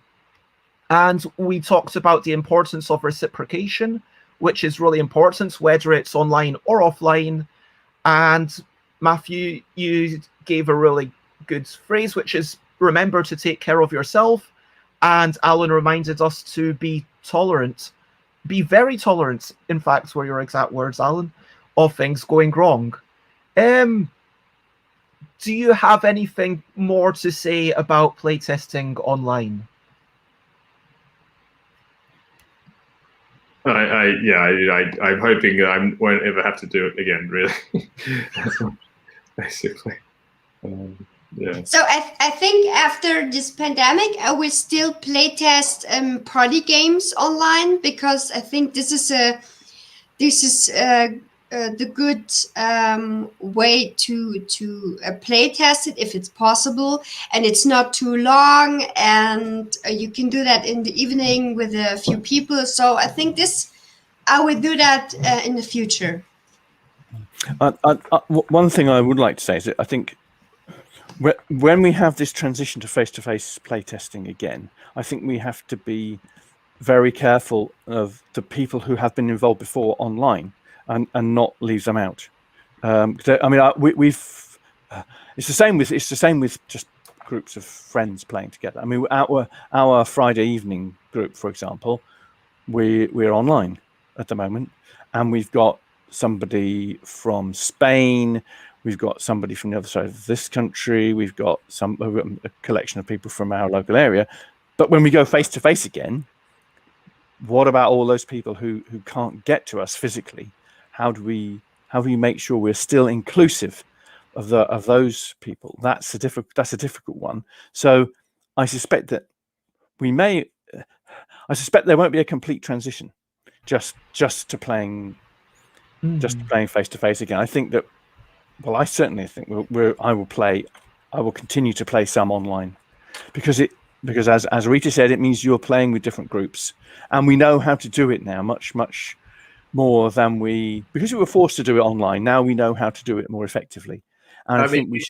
we talked about the importance of reciprocation, which is really important, whether it's online or offline. And Matthew, you gave a really good phrase, which is remember to take care of yourself. And Alan reminded us to be tolerant, be very tolerant, in fact, were your exact words, Alan, of things going wrong. Do you have anything more to say about playtesting online? I'm hoping that I won't ever have to do it again, really. Basically. Yeah. So I think after this pandemic, I will still playtest party games online, because I think this is the good way to playtest it if it's possible, and it's not too long, and you can do that in the evening with a few people. So I think I will do that in the future. One thing I would like to say is that I think when we have this transition to face-to-face playtesting again, I think we have to be very careful of the people who have been involved before online and not leave them out. I mean, it's the same with just groups of friends playing together. I mean, our Friday evening group, for example, we're online at the moment, and we've got somebody from Spain. We've got somebody from the other side of this country. We've got a collection of people from our local area. But when we go face to face again, what about all those people who can't get to us physically? How do we make sure we're still inclusive of those people? That's a difficult one. So I suspect that there won't be a complete transition just to playing face to face again. I think that. Well, I certainly think I will continue to play some online, because as Rita said, it means you're playing with different groups, and we know how to do it now much more than because we were forced to do it online. Now we know how to do it more effectively, and I think we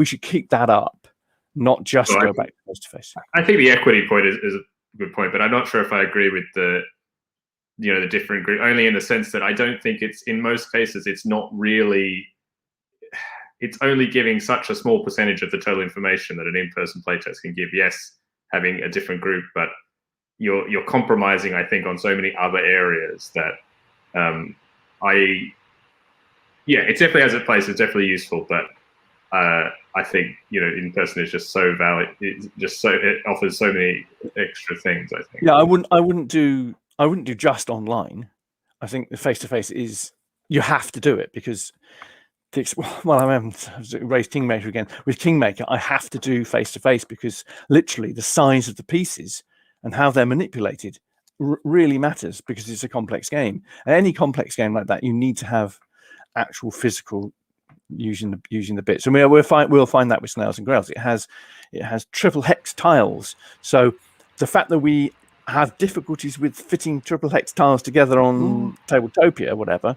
should keep that up, not just go back face to face. I think the equity point is a good point, but I'm not sure if I agree with the different group, only in the sense that I don't think in most cases it's not really. It's only giving such a small percentage of the total information that an in-person playtest can give. Yes, having a different group, but you're compromising, I think, on so many other areas that it definitely has its place. It's definitely useful, but I think in-person is just so valid. It offers so many extra things. I think. Yeah, I wouldn't do just online. I think the face-to-face is, you have to do it, because. Well, I raised Kingmaker again. With Kingmaker, I have to do face-to-face, because literally the size of the pieces and how they're manipulated really matters, because it's a complex game. And any complex game like that, you need to have actual physical using the bits. And we'll find that with Snails and Grails. It has triple hex tiles. So the fact that we have difficulties with fitting triple hex tiles together on Tabletopia or whatever.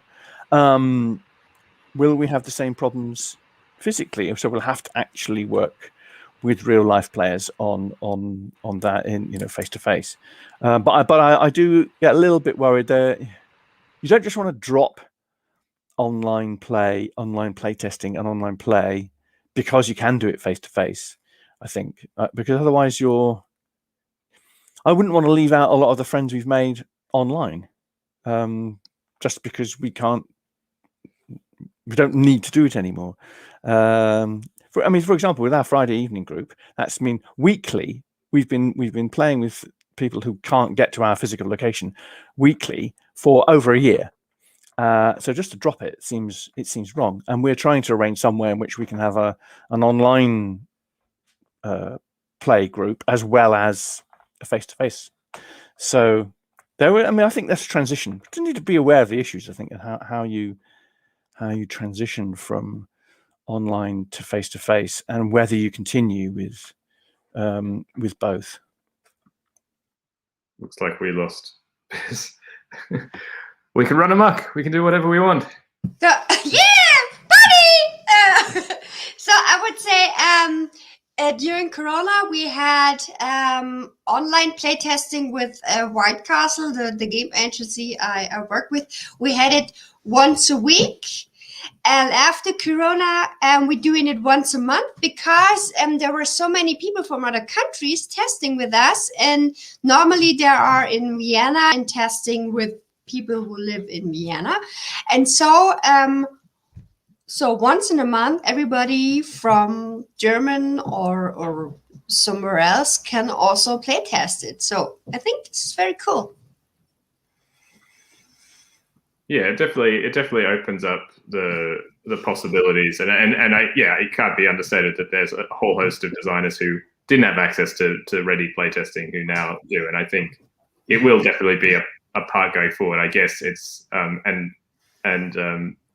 Will we have the same problems physically? So we'll have to actually work with real life players on that in face to face. But I do get a little bit worried that you don't just want to drop online play testing, and online play because you can do it face to face. I think because otherwise I wouldn't want to leave out a lot of the friends we've made online, just because we don't need to do it anymore. For example, with our Friday evening group, weekly we've been playing with people who can't get to our physical location weekly for over a year. So just to drop it seems wrong, and we're trying to arrange somewhere in which we can have an online play group as well as a face-to-face. So I think that's a transition. You need to be aware of the issues, I think, and how you transition from online to face-to-face, and whether you continue with both. Looks like we lost. We can run amok. We can do whatever we want. Yeah, would say during Corona we had online playtesting with White Castle, the game agency I work with. We had it once a week. And after Corona, we're doing it once a month because there were so many people from other countries testing with us. And normally there are in Vienna and testing with people who live in Vienna. And so once in a month, everybody from German or somewhere else can also play test it. So I think this is very cool. Yeah, it definitely opens up the possibilities, and it can't be understated that there's a whole host of designers who didn't have access to ready playtesting who now do, and I think it will definitely be a part going forward. I guess it's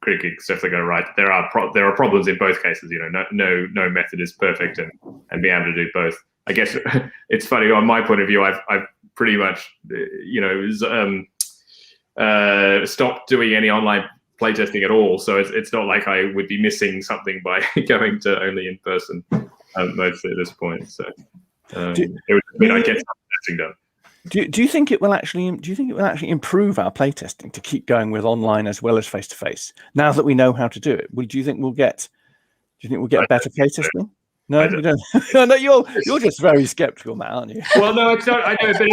Critic's definitely got it right. There are problems in both cases. You know, no method is perfect, and being able to do both. I guess it's funny on my point of view. I've pretty much stopped doing any online playtesting at all, so it's not like I would be missing something by going to only in person mostly at this point. So it would mean I get some testing done. Do you think it will actually improve our playtesting to keep going with online as well as face to face now that we know how to do it? Do you think we'll get better playtesting? No, you don't. No, you're just very skeptical, Matt, aren't you? Well, no, it's not. I know, but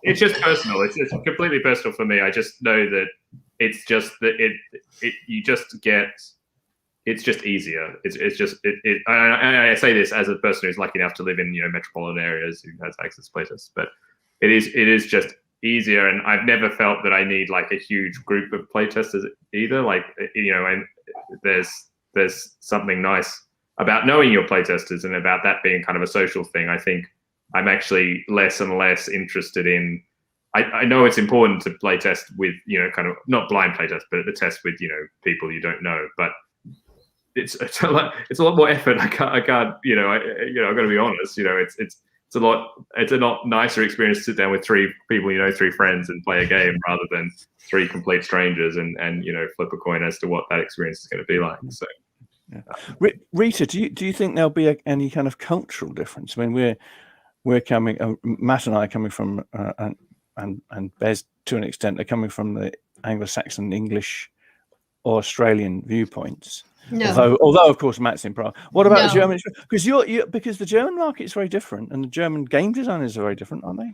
it's just personal. It's completely personal for me. I just know that it's just that it's just easier. I say this as a person who's lucky enough to live in metropolitan areas who has access to playtests, but it is just easier. And I've never felt that I need like a huge group of playtesters either. Like and there's something nice about knowing your playtesters and about that being kind of a social thing. I think I'm actually less and less interested in. I know it's important to play test with kind of not blind play test, but the test with people you don't know. But it's a lot more effort. I can't. I've got to be honest. It's a lot nicer experience to sit down with three people, 3 friends, and play a game rather than 3 complete strangers and flip a coin as to what that experience is going to be like. So. Yeah. Rita, do you think there'll be any kind of cultural difference? I mean, we're coming, Matt and I are coming from, and Bez to an extent, they're coming from the Anglo-Saxon, English, or Australian viewpoints. No. Although of course Matt's in Prague. What about the No. German? Because the German market is very different, and the German game designers are very different, aren't they?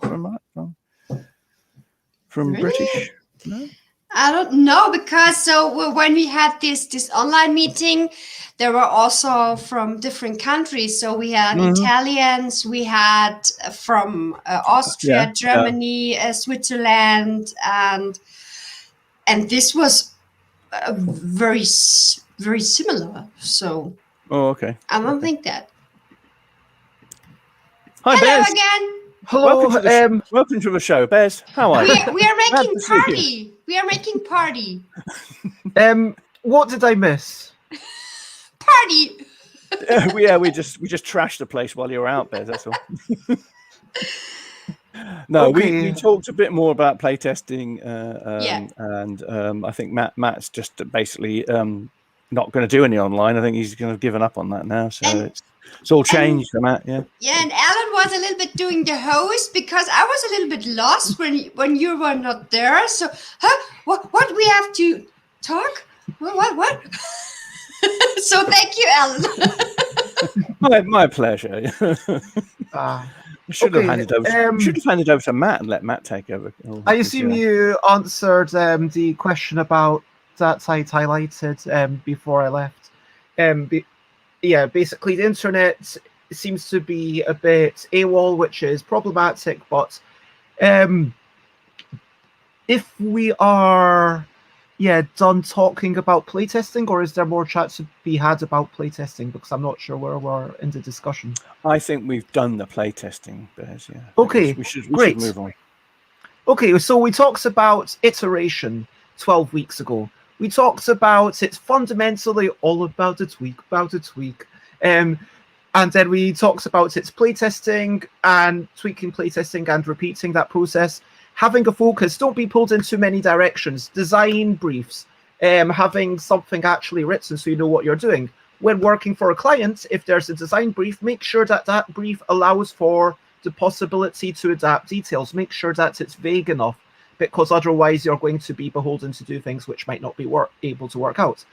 From Really? British? No. I don't know, because when we had this online meeting, there were also from different countries. So we had Italians, we had from Austria, Germany, Switzerland, and this was very similar. So okay. I don't think that. Hi, Hello Bez. again. Hello. Welcome to the show, Bez. How are you? We are making to see you. party. We are making party. What did I miss? Party. we just trashed the place while you were out, Bez. That's all. No, Okay. we talked a bit more about playtesting, and I think Matt's just basically not going to do any online. I think he's going to have given up on that now. So it's all changed for Matt. Yeah. Yeah, and Alan was a little bit doing the host because I was a little bit lost when you were not there. So, what we have to talk? What? So thank you, Alan. my pleasure. I should have handed over to Matt and let Matt take over. I assume you answered the question about that site highlighted before I left. Basically the internet seems to be a bit AWOL, which is problematic, but if we are done talking about playtesting, or is there more chat to be had about playtesting? Because I'm not sure where we're in the discussion. I think we've done the playtesting, Bez. Yeah. Okay, we should move on. Okay, so we talked about iteration 12 weeks ago. We talked about it's fundamentally all about a tweak, and then we talked about its playtesting and tweaking playtesting and repeating that process. Having a focus, don't be pulled in too many directions. Design briefs, having something actually written so you know what you're doing. when working for a client, if there's a design brief, make sure that that brief allows for the possibility to adapt details. Make sure that it's vague enough, because otherwise you're going to be beholden to do things which might not be able to work out.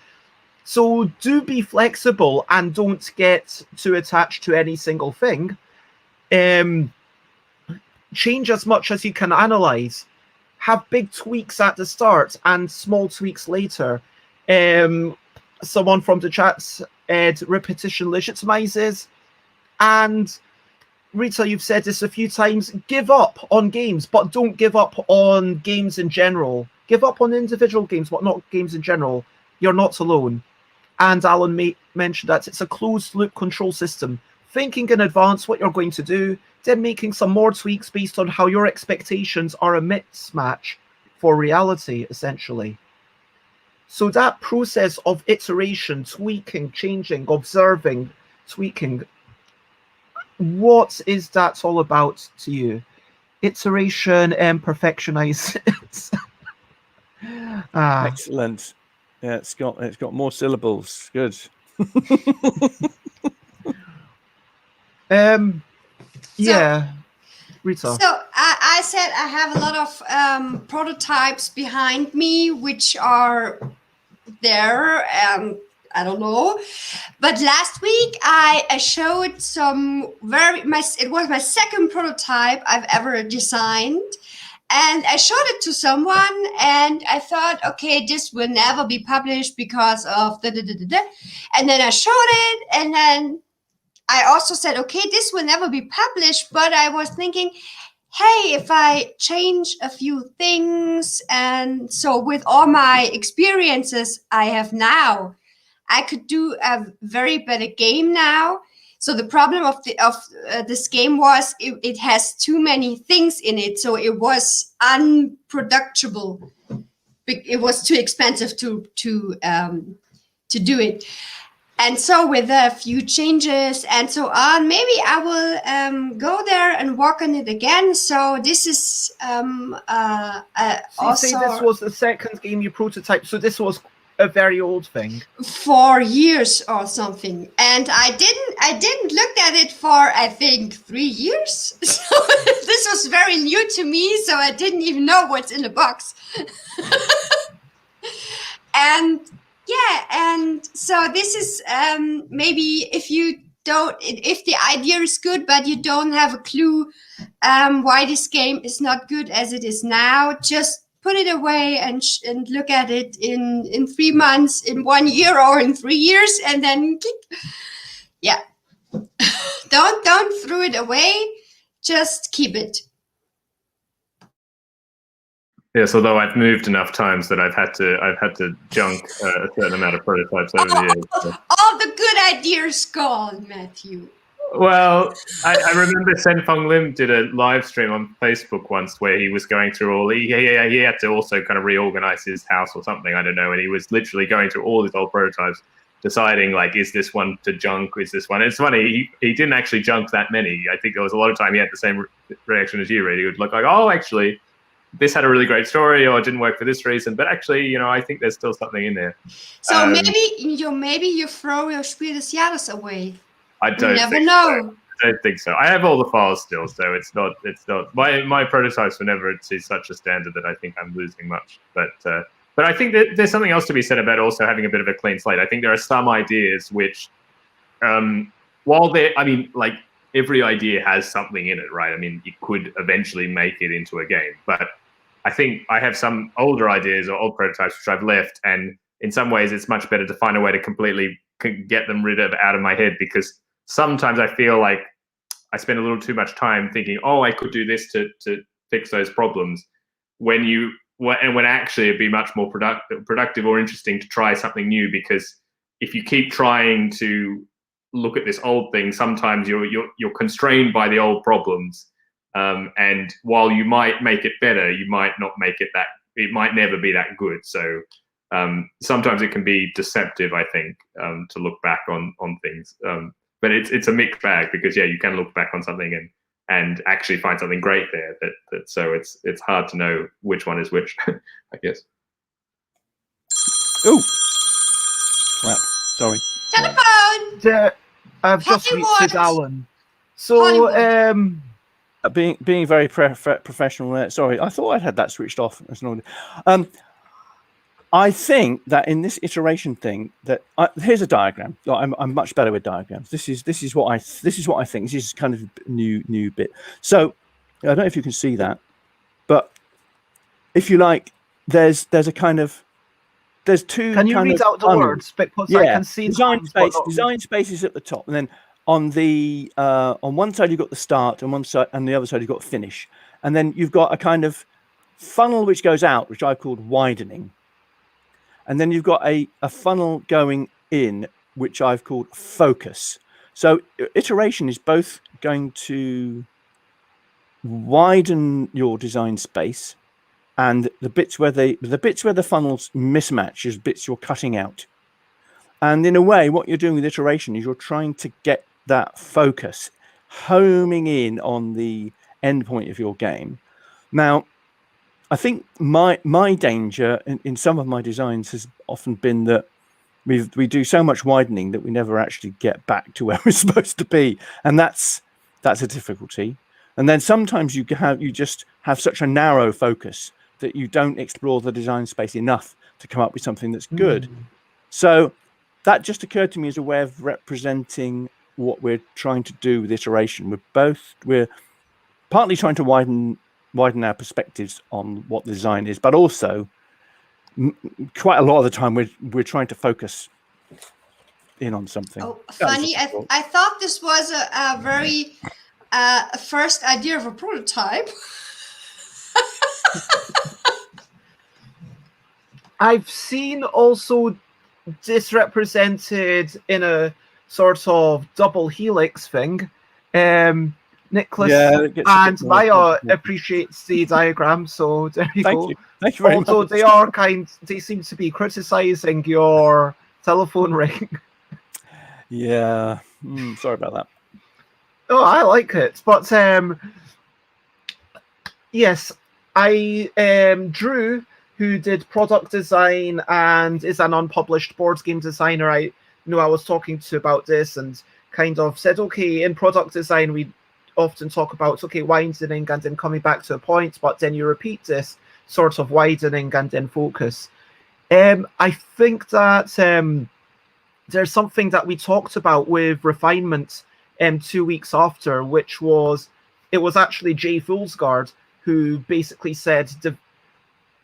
So do be flexible and don't get too attached to any single thing. Change as much as you can analyze. Have big tweaks at the start and small tweaks later. Someone from the chat said repetition legitimizes. And Rita, you've said this a few times, give up on games, but don't give up on games in general. Give up on individual games, but not games in general. You're not alone. And Alan mentioned that it's a closed loop control system. Thinking in advance what you're going to do, then making some more tweaks based on how your expectations are a mismatch for reality, essentially. So that process of iteration, tweaking, changing, observing, tweaking, what is that all about to you? Iteration and perfectionize. Excellent. Yeah, it's got more syllables. Good. Yeah, Rita. So I said I have a lot of prototypes behind me, which are there. I don't know, but last week I showed some it was my second prototype I've ever designed. And I showed it to someone, and I thought, okay, this will never be published because of the. And then I showed it, and then I also said, okay, this will never be published. But I was thinking, hey, if I change a few things, and so with all my experiences I have now, I could do a very better game now. So the problem of this game was it has too many things in it, so it was unproductible. It was too expensive to do it. And so with a few changes and so on, maybe I will go there and work on it again. So this is So also. you say this was the second game you prototyped, so this was a very old thing. 4 years or something, and I didn't look at it for I think 3 years. So this was very new to me, so I didn't even know what's in the box. And yeah, and so this is maybe if the idea is good but you don't have a clue why this game is not good as it is now, just put it away and look at it in 3 months, in 1 year, or in 3 years, and then yeah. Don't throw it away. Just keep it. Yes, although I've moved enough times that I've had to junk a certain amount of prototypes over the years. So. All the good ideas gone, Matthew. Well, I remember Senfeng Lim did a live stream on Facebook once where he was going through all. He had to also kind of reorganize his house or something, I don't know, and he was literally going through all these old prototypes, deciding like, is this one to junk? Is this one? It's funny, he didn't actually junk that many. I think there was a lot of time he had the same reaction as you, Rita. He would look like, oh, actually, this had a really great story, or it didn't work for this reason, but actually, I think there's still something in there. So maybe you throw your Spiel des Jahres away. I don't. You never know. So. I don't think so. I have all the files still, so it's not. My prototypes were never to such a standard that I think I'm losing much. But I think that there's something else to be said about also having a bit of a clean slate. I think there are some ideas which, while like every idea has something in it, right? I mean, you could eventually make it into a game, but I think I have some older ideas or old prototypes which I've left, and in some ways it's much better to find a way to completely get them out of my head, because sometimes I feel like I spend a little too much time thinking, oh, I could do this to fix those problems, when actually it'd be much more productive or interesting to try something new, because if you keep trying to look at this old thing, sometimes you're constrained by the old problems. And while you might make it better, you might not make it it might never be that good. So sometimes it can be deceptive, I think, to look back on things. But it's a mixed bag, because you can look back on something and actually find something great there. So it's hard to know which one is which, I guess. Oh, crap! Sorry. Telephone. I've just Hollywood. reached Alan. So, Hollywood. Being very professional there. Sorry, I thought I'd had that switched off. I think that in this iteration thing, that here's a diagram. I'm much better with diagrams. This is what I think. This is kind of new bit. So I don't know if you can see that, but if you like, there's a kind of two. Can you read out the words? Because I can see design space is at the top, and then on the on one side you've got the start, and one side and the other side you've got finish, and then you've got a kind of funnel which goes out, which I called widening, and then you've got a funnel going in, which I've called focus. So iteration is both going to widen your design space, and the bits where the funnels mismatch is bits you're cutting out. And in a way, what you're doing with iteration is you're trying to get that focus homing in on the end point of your game. Now, I think my danger in some of my designs has often been that we do so much widening that we never actually get back to where we're supposed to be, and that's a difficulty. And then sometimes you just have such a narrow focus that you don't explore the design space enough to come up with something that's good. So that just occurred to me as a way of representing what we're trying to do with iteration. We're partly trying to widen our perspectives on what the design is, but also quite a lot of the time we're trying to focus in on something. Oh, funny! I thought this was a very first idea of a prototype. I've seen also this represented in a sort of double helix thing. Nicholas and Maya appreciates the diagram, so there you go. Thank you very Although much. they seem to be criticizing your telephone ring. Yeah, sorry about that. Oh, I like it, but yes, Drew, who did product design and is an unpublished board game designer, I was talking to about this and kind of said, okay, in product design we often talk about widening and then coming back to a point, but then you repeat this sort of widening and then focus. I think that there's something that we talked about with Refinement 2 weeks after, which was actually Jay Foolsgard who basically said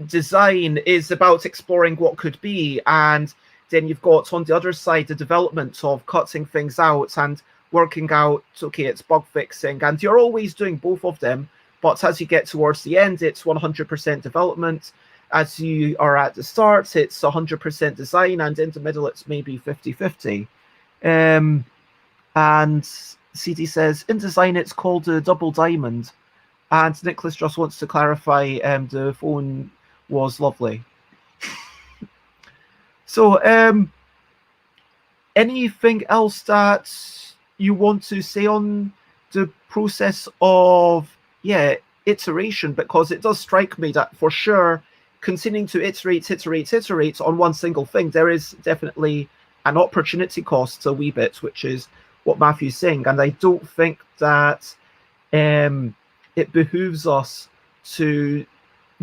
design is about exploring what could be, and then you've got on the other side the development of cutting things out and working out, it's bug fixing, and you're always doing both of them, but as you get towards the end it's 100% development. As you are at the start it's 100% design, and in the middle it's maybe 50-50. And CD says in design it's called a double diamond, and Nicholas just wants to clarify the phone was lovely. So anything else that you want to say on the process of iteration? Because it does strike me that for sure continuing to iterate on one single thing, there is definitely an opportunity cost a wee bit, which is what Matthew's saying, and I don't think that it behooves us to,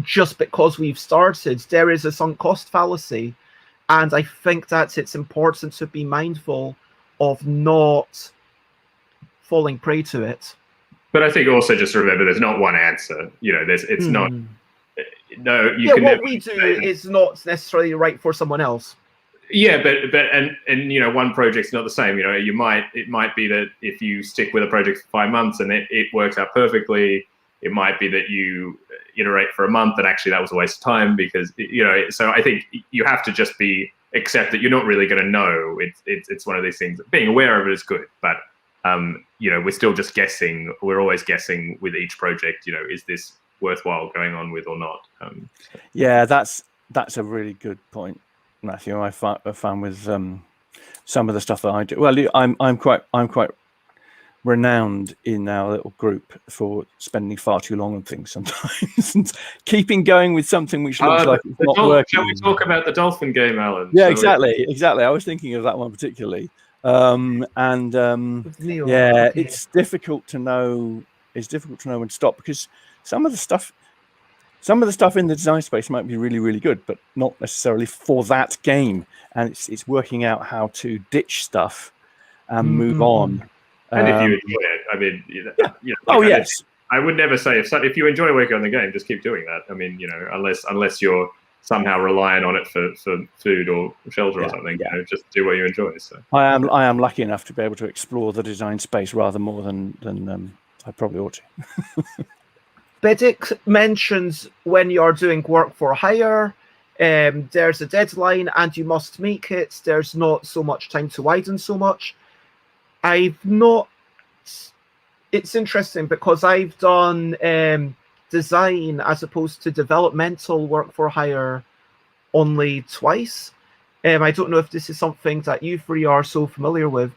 just because we've started, there is a sunk cost fallacy, and I think that it's important to be mindful of not falling prey to it. But I think also just remember there's not one answer. It's not. No, what we do is not necessarily right for someone else. Yeah, but one project's not the same. It might be that if you stick with a project for 5 months and it works out perfectly, it might be that you iterate for a month and actually that was a waste of time, because so I think you have to just accept that you're not really going to know. It's one of these things. Being aware of it is good, but we're still just guessing. We're always guessing with each project. Is this worthwhile going on with or not? Yeah, that's a really good point, Matthew. I found with some of the stuff that I do. Well, I'm quite renowned in our little group for spending far too long on things sometimes, and keeping going with something which looks like it's not working. Shall we talk about the dolphin game, Alan? Yeah, exactly. I was thinking of that one particularly. Yeah, it's difficult to know. It's difficult to know when to stop, because some of the stuff in the design space might be really, really good, but not necessarily for that game. And it's working out how to ditch stuff and move on. And if you enjoy it, I mean, yes. I would never say if you enjoy working on the game, just keep doing that. I mean, unless you're somehow relying on it for food or shelter or something, just do what you enjoy. So I am lucky enough to be able to explore the design space rather more than I probably ought to. Beleduc mentions when you're doing work for hire, there's a deadline and you must make it. There's not so much time to widen so much. It's interesting because I've done design as opposed to developmental work for hire only twice. I don't know if this is something that you three are so familiar with.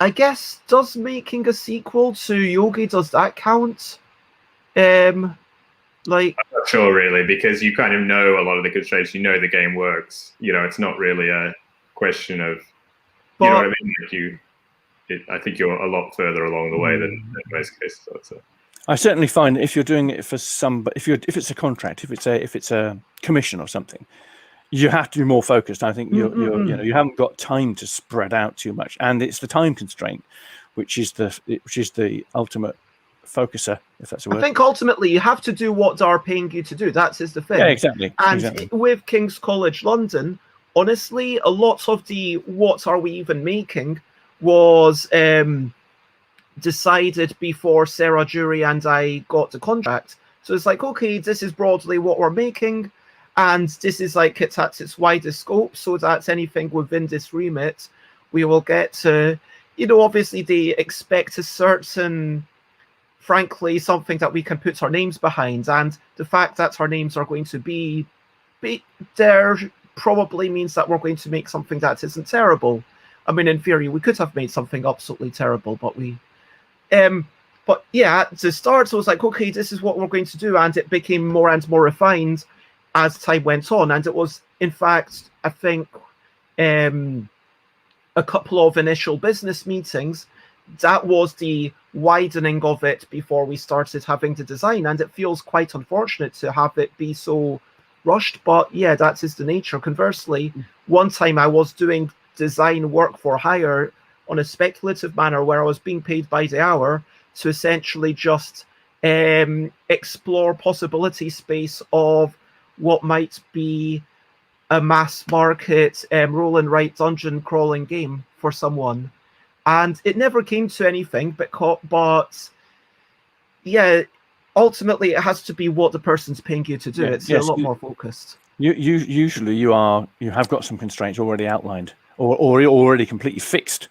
I guess, does making a sequel to Yogi, does that count? I'm not sure really, because you kind of know a lot of the constraints. You know the game works. It's not really a question of, you know what I mean? I think you're a lot further along the way than most cases. I certainly find that if you're doing it for if it's a contract, if it's a commission or something, you have to be more focused. I think you haven't got time to spread out too much, and it's the time constraint, which is the ultimate focuser, if that's a word. I think ultimately you have to do what they're paying you to do. That is the thing. Yeah, exactly. And with King's College London, honestly, a lot of the what are we even making was decided before Sarah Jury and I got the contract. So it's like, okay, this is broadly what we're making, and this is like it's at its widest scope, so that anything within this remit we will get to, obviously they expect a certain, frankly, something that we can put our names behind, and the fact that our names are going to be there probably means that we're going to make something that isn't terrible. I mean, in theory, we could have made something absolutely terrible, but but yeah, to start, I was like, okay, this is what we're going to do, and it became more and more refined as time went on, and it was, in fact, I think, a couple of initial business meetings, that was the widening of it before we started having the design, and it feels quite unfortunate to have it be so rushed, but yeah, that is the nature. Conversely, one time I was doing design work for hire on a speculative manner where I was being paid by the hour to essentially just explore possibility space of what might be a mass market roll and write dungeon crawling game for someone, and it never came to anything. But yeah, ultimately it has to be what the person's paying you to do. It's a lot more focused. Usually you have got some constraints already outlined or already completely fixed.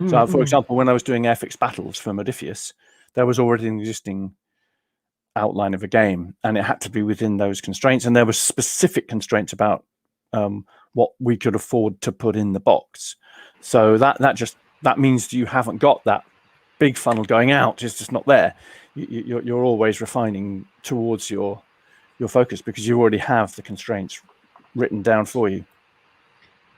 So, for example, when I was doing Airfix Battles for Modiphius, there was already an existing outline of a game, and it had to be within those constraints. And there were specific constraints about what we could afford to put in the box. So that means you haven't got that big funnel going out. It's just not there. You're always refining towards your focus because you already have the constraints written down for you.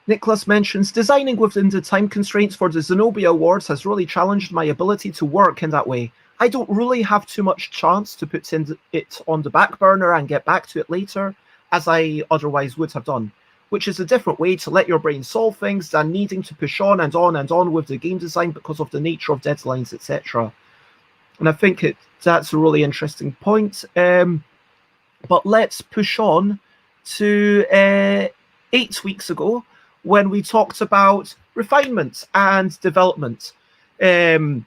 Nicholas mentions, designing within the time constraints for the Zenobia Awards has really challenged my ability to work in that way. I don't really have too much chance to put it on the back burner and get back to it later, as I otherwise would have done, which is a different way to let your brain solve things than needing to push on and on and on with the game design because of the nature of deadlines, etc. And I think that's a really interesting point. But let's push on to 8 weeks ago, when we talked about refinement and development. So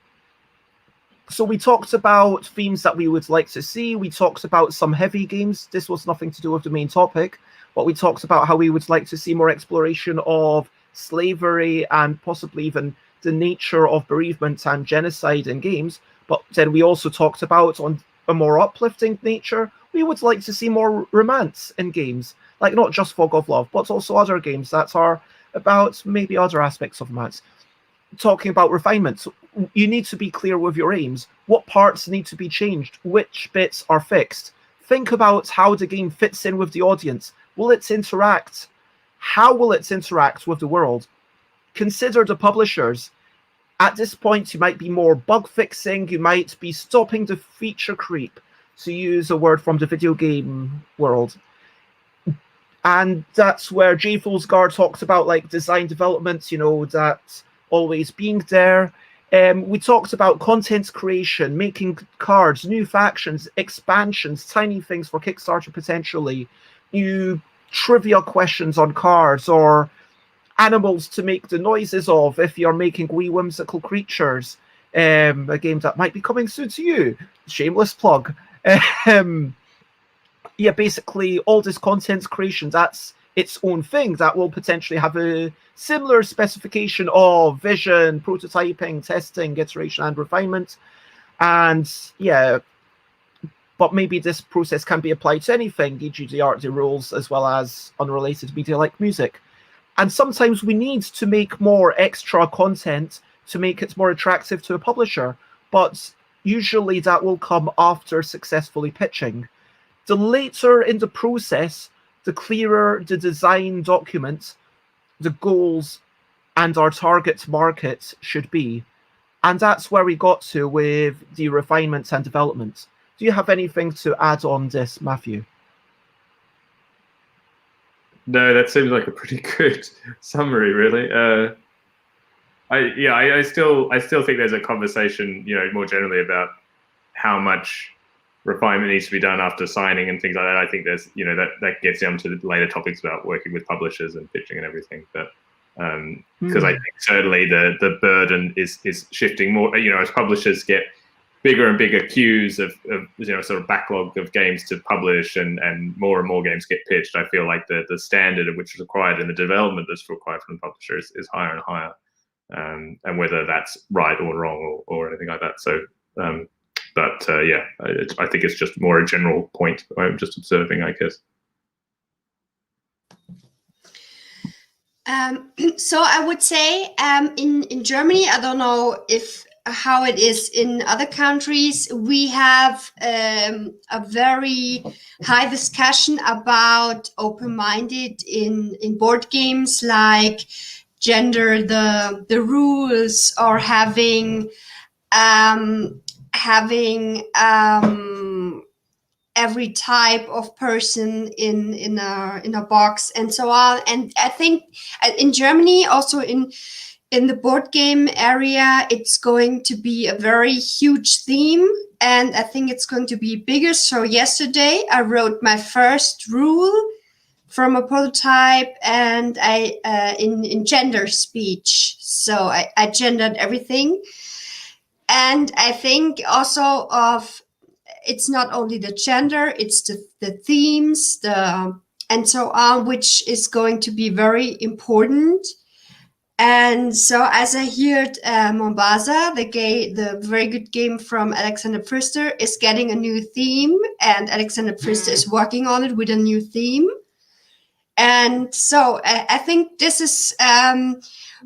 we talked about themes that we would like to see. We talked about some heavy games. This was nothing to do with the main topic, but we talked about how we would like to see more exploration of slavery and possibly even the nature of bereavement and genocide in games. But then we also talked about, on a more uplifting nature, we would like to see more romance in games, like not just Fog of Love, but also other games that are about maybe other aspects of romance. talking about refinement, you need to be clear with your aims. What parts need to be changed? Which bits are fixed? Think about how the game fits in with the audience. Will it interact? How will it interact with the world? Consider the publishers. At this point, you might be more bug fixing. You might be stopping the feature creep, to use a word from the video game world. And that's where J. Folsgaard talks about like design development, you know, that always being there. We talked about content creation, making cards, new factions, expansions, tiny things for Kickstarter potentially, new trivia questions on cards, or animals to make the noises of if you're making wee whimsical creatures. A game that might be coming soon to you. Shameless plug. Yeah, basically all this content creation, that's its own thing that will potentially have a similar specification of vision, prototyping, testing, iteration, and refinement. And yeah, but maybe this process can be applied to anything, e.g. the art, the rules, as well as unrelated media like music. And sometimes we need to make more extra content to make it more attractive to a publisher, but usually that will come after successfully pitching. The later in the process, the clearer the design document, the goals, and our target market should be. And that's where we got to with the refinements and development. Do you have anything to add on this, Matthew? No, that seems like a pretty good summary, really. I still think there's a conversation, you know, more generally about how much refinement needs to be done after signing and things like that. I think there's, you know, that gets down to the later topics about working with publishers and pitching and everything. But because I think certainly the burden is shifting more, you know, as publishers get bigger and bigger queues of you know, sort of backlog of games to publish and more games get pitched. I feel like the standard of which is required and the development that's required from the publisher is higher and higher. And whether that's right or wrong or anything like that. So, yeah, I think it's just more a general point I'm just observing, I guess. So I would say in Germany, I don't know how it is in other countries, we have a very high discussion about open-minded in board games, like gender the rules, or having every type of person in a box and so on. And I think in Germany, also in the board game area, it's going to be a very huge theme, and I think it's going to be bigger. So yesterday I wrote my first rule from a prototype, and I in gender speech. So I gendered everything. And I think also it's not only the gender, it's the themes, and so on, which is going to be very important. And so as I heard, Mombasa, the very good game from Alexander Pfister, is getting a new theme, and Alexander Pfister is working on it with a new theme. And so I think this is,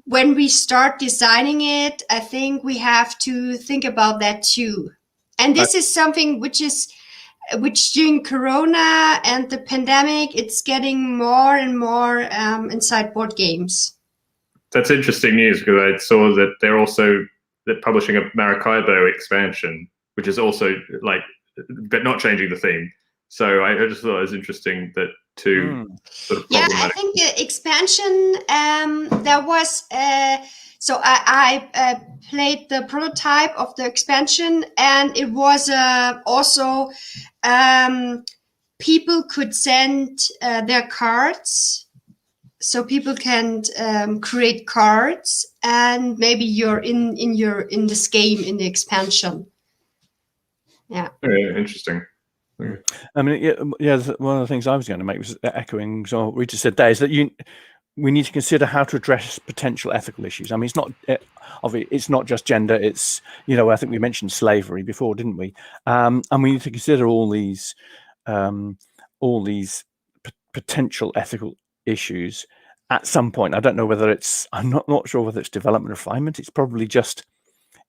when we start designing it, I think we have to think about that too. And this is something which during Corona and the pandemic, it's getting more and more inside board games. That's interesting news, because I saw that they're publishing a Maracaibo expansion, which is also like, but not changing the theme. So I just thought it was interesting that sort of problematic. Yeah, I think the expansion, there was, so I played the prototype of the expansion, and it was also, people could send their cards. So people can create cards, and maybe you're in this game in the expansion. Yeah. Interesting. I mean, yeah. One of the things I was going to make was echoing what Rita said there, is that we need to consider how to address potential ethical issues. I mean, it's not just gender. It's, you know, I think we mentioned slavery before, didn't we? And we need to consider all these potential ethical issues, at some point. I don't know whether it's, I'm not sure whether it's development refinement. It's probably just,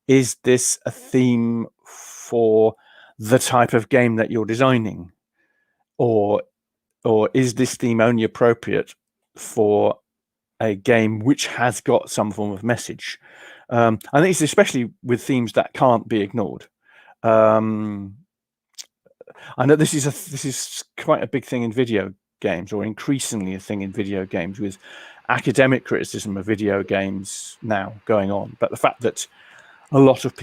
is this a theme for the type of game that you're designing? Or is this theme only appropriate for a game which has got some form of message? I think it's especially with themes that can't be ignored. I know this is quite a big thing in video games, or increasingly a thing in video games, with academic criticism of video games now going on. But the fact that a lot of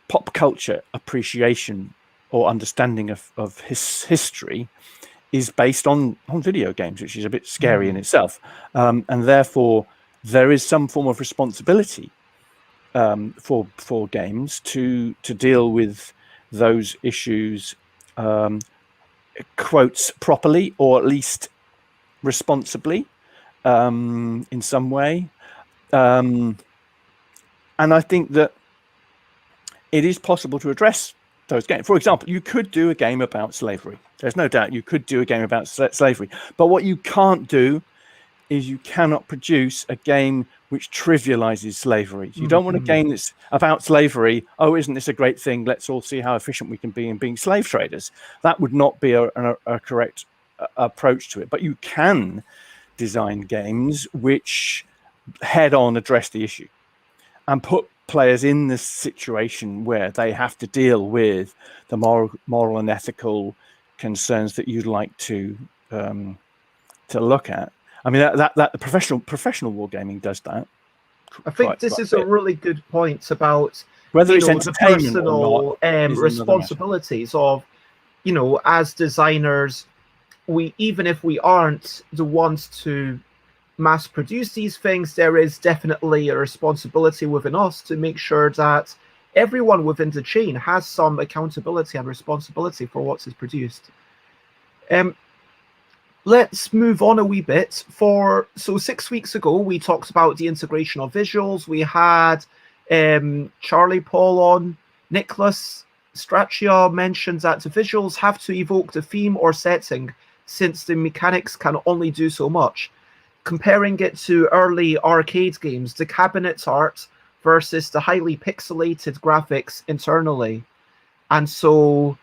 pop culture appreciation or understanding of history is based on video games, which is a bit scary in itself. And therefore, there is some form of responsibility for games to deal with those issues, quotes, properly, or at least responsibly, in some way. And I think that it is possible to address those games. For example, you could do a game about slavery. There's no doubt you could do a game about slavery. But what you can't do is you cannot produce a game which trivializes slavery. You don't want a game that's about slavery. Oh, isn't this a great thing? Let's all see how efficient we can be in being slave traders. That would not be a correct approach to it. But you can design games which head on address the issue and put players in this situation where they have to deal with the moral and ethical concerns that you'd like to look at. I mean, that the professional wargaming does that. I think this is a really good point about whether it's the entertainment personal or not, responsibilities of, as designers, even if we aren't the ones to mass produce these things, there is definitely a responsibility within us to make sure that everyone within the chain has some accountability and responsibility for what is produced. Let's move on a wee bit. So 6 weeks ago, we talked about the integration of visuals. We had Charlie, Paull on. Nicholas Strachia mentioned that the visuals have to evoke the theme or setting, since the mechanics can only do so much. Comparing it to early arcade games, the cabinet art versus the highly pixelated graphics internally. And so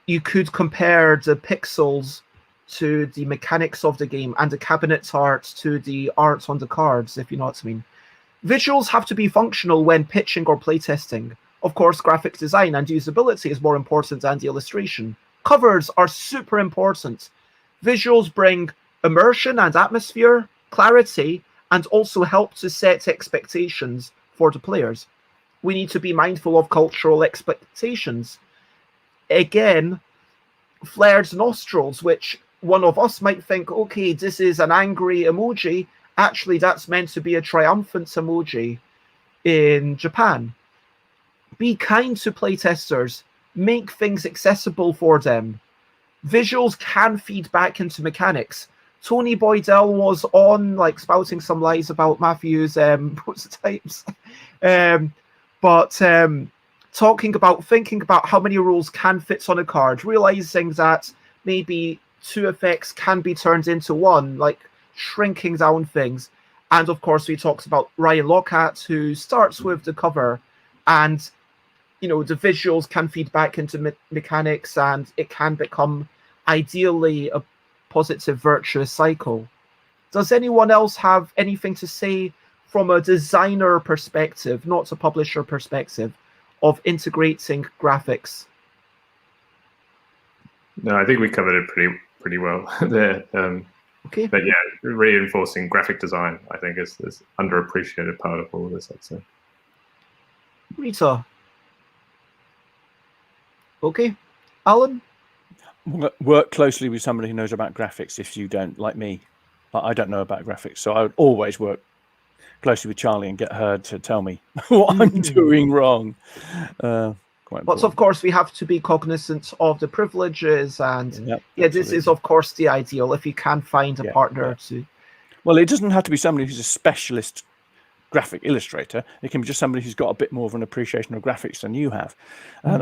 you could compare the pixels to the mechanics of the game and the cabinet art to the art on the cards, if you know what I mean. Visuals have to be functional when pitching or playtesting. Of course, graphic design and usability is more important than the illustration. Covers are super important. Visuals bring immersion and atmosphere, clarity, and also help to set expectations for the players. We need to be mindful of cultural expectations. Again, flared nostrils, which one of us might think, okay, this is an angry emoji. Actually, that's meant to be a triumphant emoji in Japan. Be kind to playtesters. Make things accessible for them. Visuals can feed back into mechanics. Tony Boydell was on, spouting some lies about Matthew's prototypes. Thinking about how many rules can fit on a card, realizing that maybe 2 effects can be turned into 1, shrinking down things. And of course, we talked about Ryan Lockhart, who starts with the cover, and the visuals can feed back into mechanics, and it can become ideally a positive virtuous cycle. Does anyone else have anything to say from a designer perspective, not a publisher perspective, of integrating graphics? No, I think we covered it pretty well there. Okay. But yeah, reinforcing graphic design, I think, is underappreciated part of all of this, I'd say. Rita. Okay. Alan? Work closely with somebody who knows about graphics if you don't, like me. I don't know about graphics, so I would always work closely with Charlie and get her to tell me what I'm doing wrong. But of course, we have to be cognizant of the privileges, and this is of course the ideal if you can find a partner to. Well, it doesn't have to be somebody who's a specialist graphic illustrator. It can be just somebody who's got a bit more of an appreciation of graphics than you have.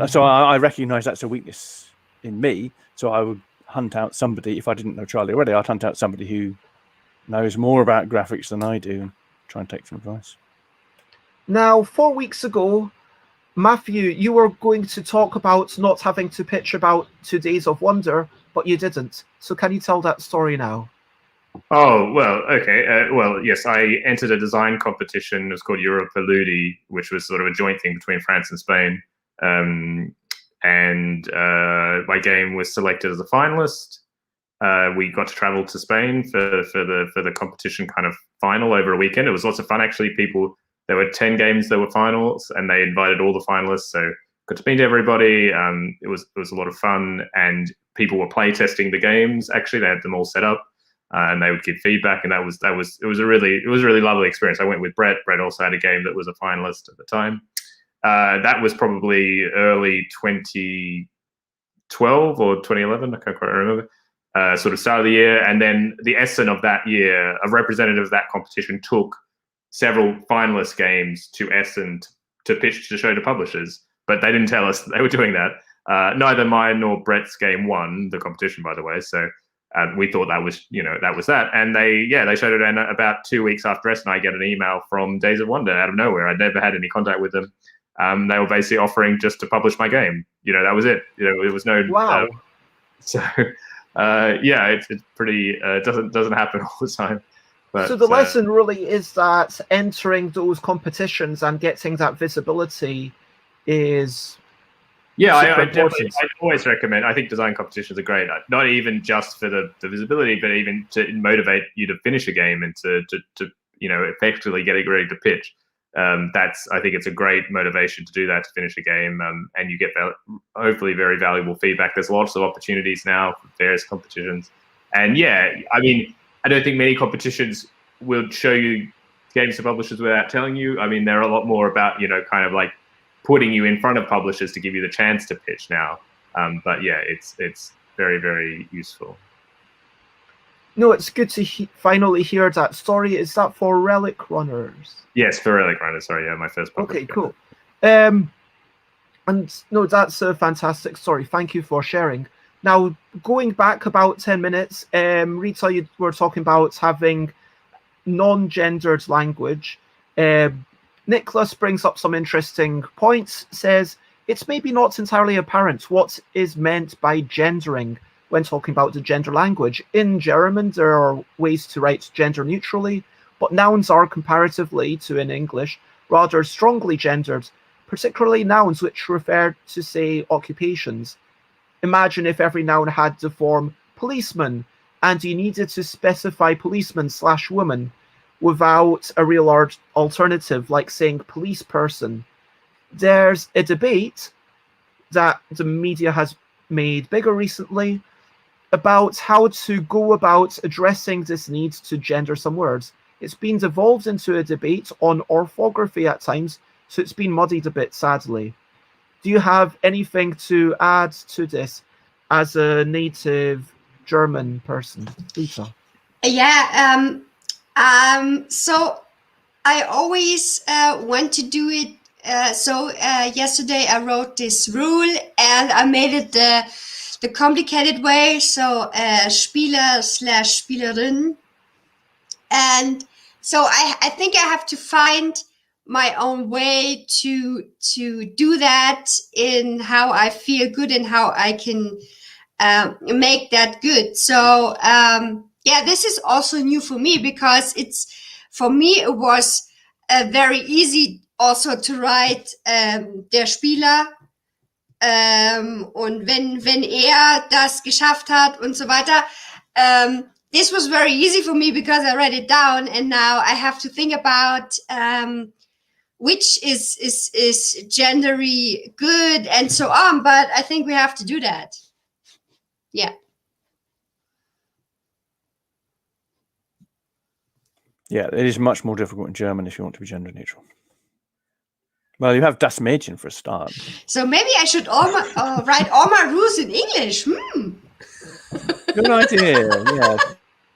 So I recognise that's a weakness in me. So I would hunt out somebody. If I didn't know Charlie already, I'd hunt out somebody who knows more about graphics than I do and try and take some advice. Now, 4 weeks ago, Matthew, you were going to talk about not having to pitch about 2 Days of Wonder, but you didn't. So can you tell that story now? Oh, well, okay. Well, yes, I entered a design competition. It was called Europa Ludi, which was sort of a joint thing between France and Spain. And my game was selected as a finalist. We got to travel to Spain for the competition kind of final over a weekend. It was lots of fun, actually. There were 10 games that were finals, and they invited all the finalists. So got to meet everybody. It was a lot of fun, and people were playtesting the games. Actually, they had them all set up, and they would give feedback. And it was a really lovely experience. I went with Brett. Brett also had a game that was a finalist at the time. That was probably early 2012 or 2011. I can't quite remember. Sort of start of the year, and then the Essen of that year, a representative of that competition took several finalist games to Essen to pitch to show to publishers, but they didn't tell us they were doing that. Neither mine nor Brett's game won the competition, by the way. So we thought that was that. And they showed it, and about 2 weeks after Essen, I get an email from Days of Wonder out of nowhere. I'd never had any contact with them. They were basically offering just to publish my game. That was it. It was no. Wow. It's pretty. It doesn't happen all the time. But, so the lesson really is that entering those competitions and getting that visibility is I always recommend. I think design competitions are great, not even just for the visibility, but even to motivate you to finish a game and to effectively get it ready to pitch. I think it's a great motivation to do that, to finish a game, and you get hopefully very valuable feedback. There's lots of opportunities now for various competitions, and I don't think many competitions will show you games to publishers without telling you. I mean, they're a lot more about, kind of like putting you in front of publishers to give you the chance to pitch now. But yeah, it's very, very useful. No, it's good to finally hear that story. Is that for Relic Runners? Yes, for Relic Runners. Sorry, yeah, my first published Okay, cool. And no, that's a fantastic story. Thank you for sharing. Now, going back about 10 minutes, Rita, you were talking about having non-gendered language. Nicholas brings up some interesting points, says, it's maybe not entirely apparent what is meant by gendering when talking about the gender language. In German, there are ways to write gender neutrally, but nouns are comparatively to in English rather strongly gendered, particularly nouns which refer to, say, occupations. Imagine if every noun had the form policeman and you needed to specify policeman/woman without a real alternative like saying police person. There's a debate that the media has made bigger recently about how to go about addressing this need to gender some words. It's been devolved into a debate on orthography at times, so it's been muddied a bit, sadly. Do you have anything to add to this as a native German person, Lisa? Yeah. So I always want to do it. Yesterday I wrote this rule and I made it the complicated way. So Spieler/Spielerin. And so I think I have to find my own way to do that in how I feel good and how I can make that good. So this is also new for me because for me it was very easy also to write der Spieler und wenn das geschafft hat und so weiter. This was very easy for me because I read it down, and now I have to think about which is gendery good and so on. But I think we have to do that. Yeah. Yeah, it is much more difficult in German if you want to be gender neutral. Well, you have das Mädchen for a start. So maybe I should write all my rules in English. Good idea. Yeah,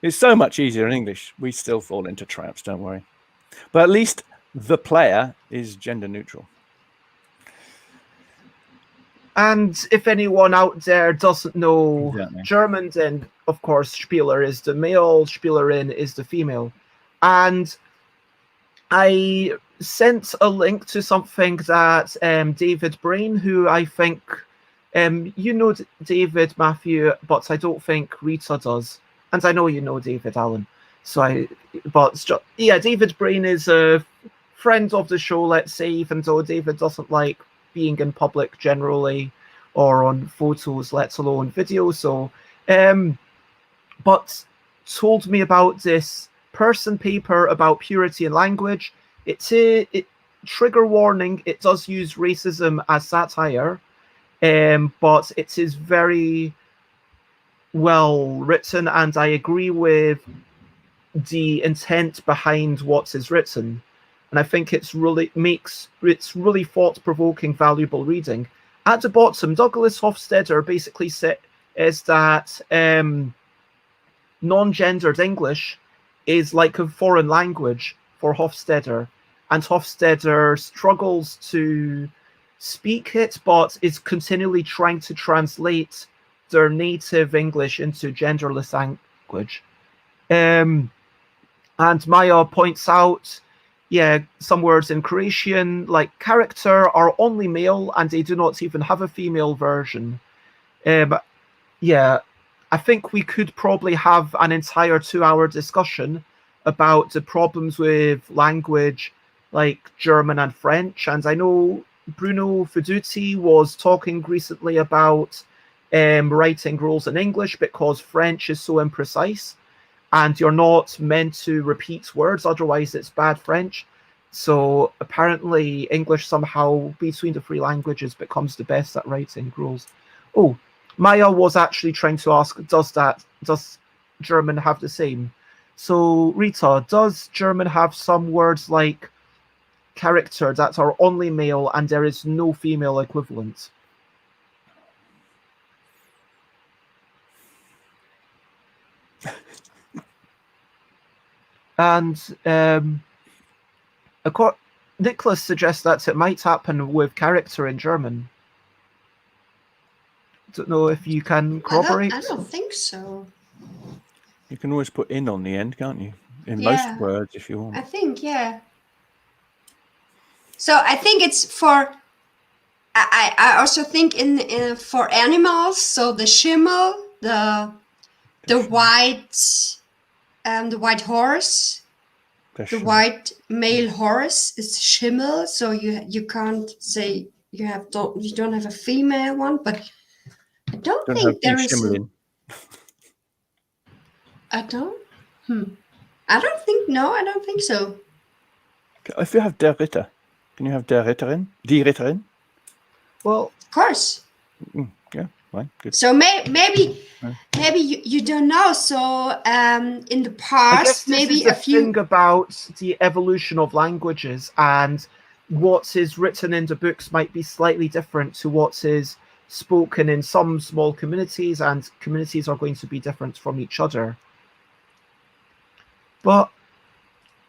it's so much easier in English. We still fall into traps, don't worry. But at least the player is gender neutral. And if anyone out there doesn't know Exactly. German, then of course Spieler is the male, Spielerin is the female. And I sent a link to something that David Brain, who I think you know David, Matthew, but I don't think Rita does. And I know you know David, Alan. David Brain is a friend of the show, let's say, even though David doesn't like being in public generally or on photos, let alone video. So, but told me about this person paper about purity in language. Trigger warning, it does use racism as satire, but it is very well written, and I agree with the intent behind what is written. And I think it's really thought-provoking, valuable reading. At the bottom, Douglas Hofstadter basically says that non-gendered English is like a foreign language for Hofstadter, and Hofstadter struggles to speak it, but is continually trying to translate their native English into genderless language. And Maya points out, some words in Croatian, like character, are only male, and they do not even have a female version. I think we could probably have an entire 2-hour discussion about the problems with language like German and French. And I know Bruno Feduti was talking recently about writing rules in English because French is so imprecise, and you're not meant to repeat words, otherwise it's bad French. So apparently English somehow, between the 3 languages, becomes the best at writing rules. Oh, Maya was actually trying to ask, does German have the same? So Rita, does German have some words like character that are only male and there is no female equivalent? And Nicholas suggests that it might happen with character in German. Don't know if you can corroborate. I don't think so. You can always put in on the end, can't you? In Yeah. most words, if you want. I think, yeah. So I think it's for. I also think in for animals. So the schimmel, the white horse, the white male horse is schimmel. So you can't say you don't have a female one, but I don't think there is. I don't think so. If you have der Ritter, can you have der Ritterin? Die Ritterin? Well, of course. Yeah, fine, good. So maybe you don't know. So in the past, I guess this maybe is the a few thing about the evolution of languages, and what is written in the books might be slightly different to what is spoken in some small communities, and communities are going to be different from each other. But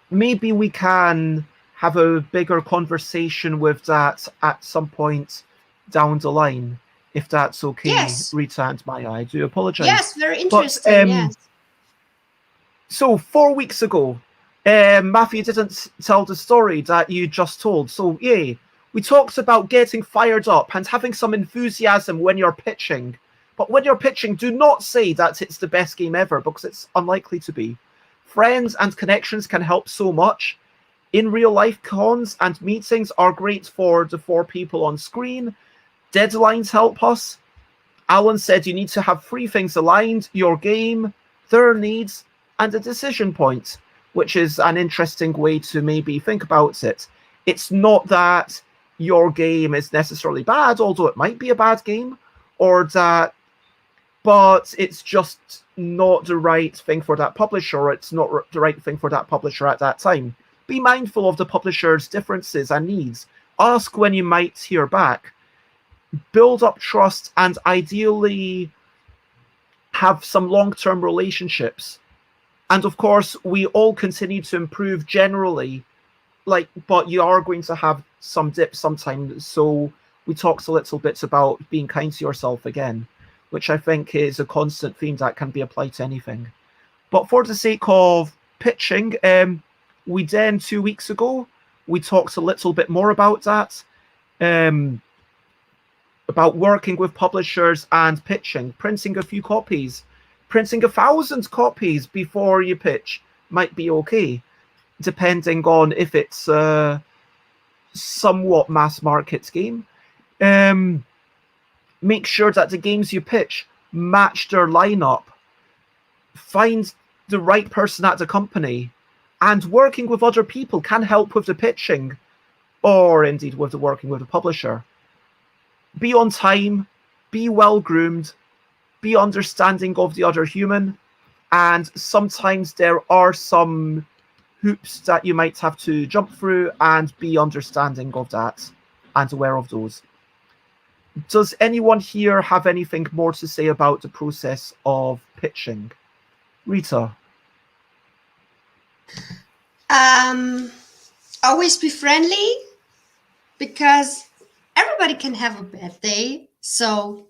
maybe we can have a bigger conversation with that at some point down the line, if that's okay, Yes. Rita and Maya. I do apologize. Yes, very interesting. Yes. So 4 weeks ago, Matthew didn't tell the story that you just told. So yay, we talked about getting fired up and having some enthusiasm when you're pitching. But when you're pitching, do not say that it's the best game ever, because it's unlikely to be. Friends and connections can help so much. In real life, cons and meetings are great for the 4 people on screen. Deadlines help us. Alan said you need to have 3 things aligned: your game, their needs, and a decision point, which is an interesting way to maybe think about it. It's not that your game is necessarily bad, although it might be a bad game, but it's just not the right thing for that publisher, or it's not the right thing for that publisher at that time. Be mindful of the publisher's differences and needs. Ask when you might hear back. Build up trust, and ideally have some long-term relationships. And of course, we all continue to improve generally, but you are going to have some dips sometimes. So we talked a little bit about being kind to yourself again, which I think is a constant theme that can be applied to anything. But for the sake of pitching, we then 2 weeks ago, we talked a little bit more about that, about working with publishers and pitching, printing a few copies. Printing 1,000 copies before you pitch might be okay, depending on if it's a somewhat mass market game. Make sure that the games you pitch match their lineup. Find the right person at the company, and working with other people can help with the pitching, or indeed with the working with the publisher. Be on time, be well groomed, be understanding of the other human, and sometimes there are some hoops that you might have to jump through, and be understanding of that and aware of those. Does anyone here have anything more to say about the process of pitching? Rita? Always be friendly, because everybody can have a bad day. So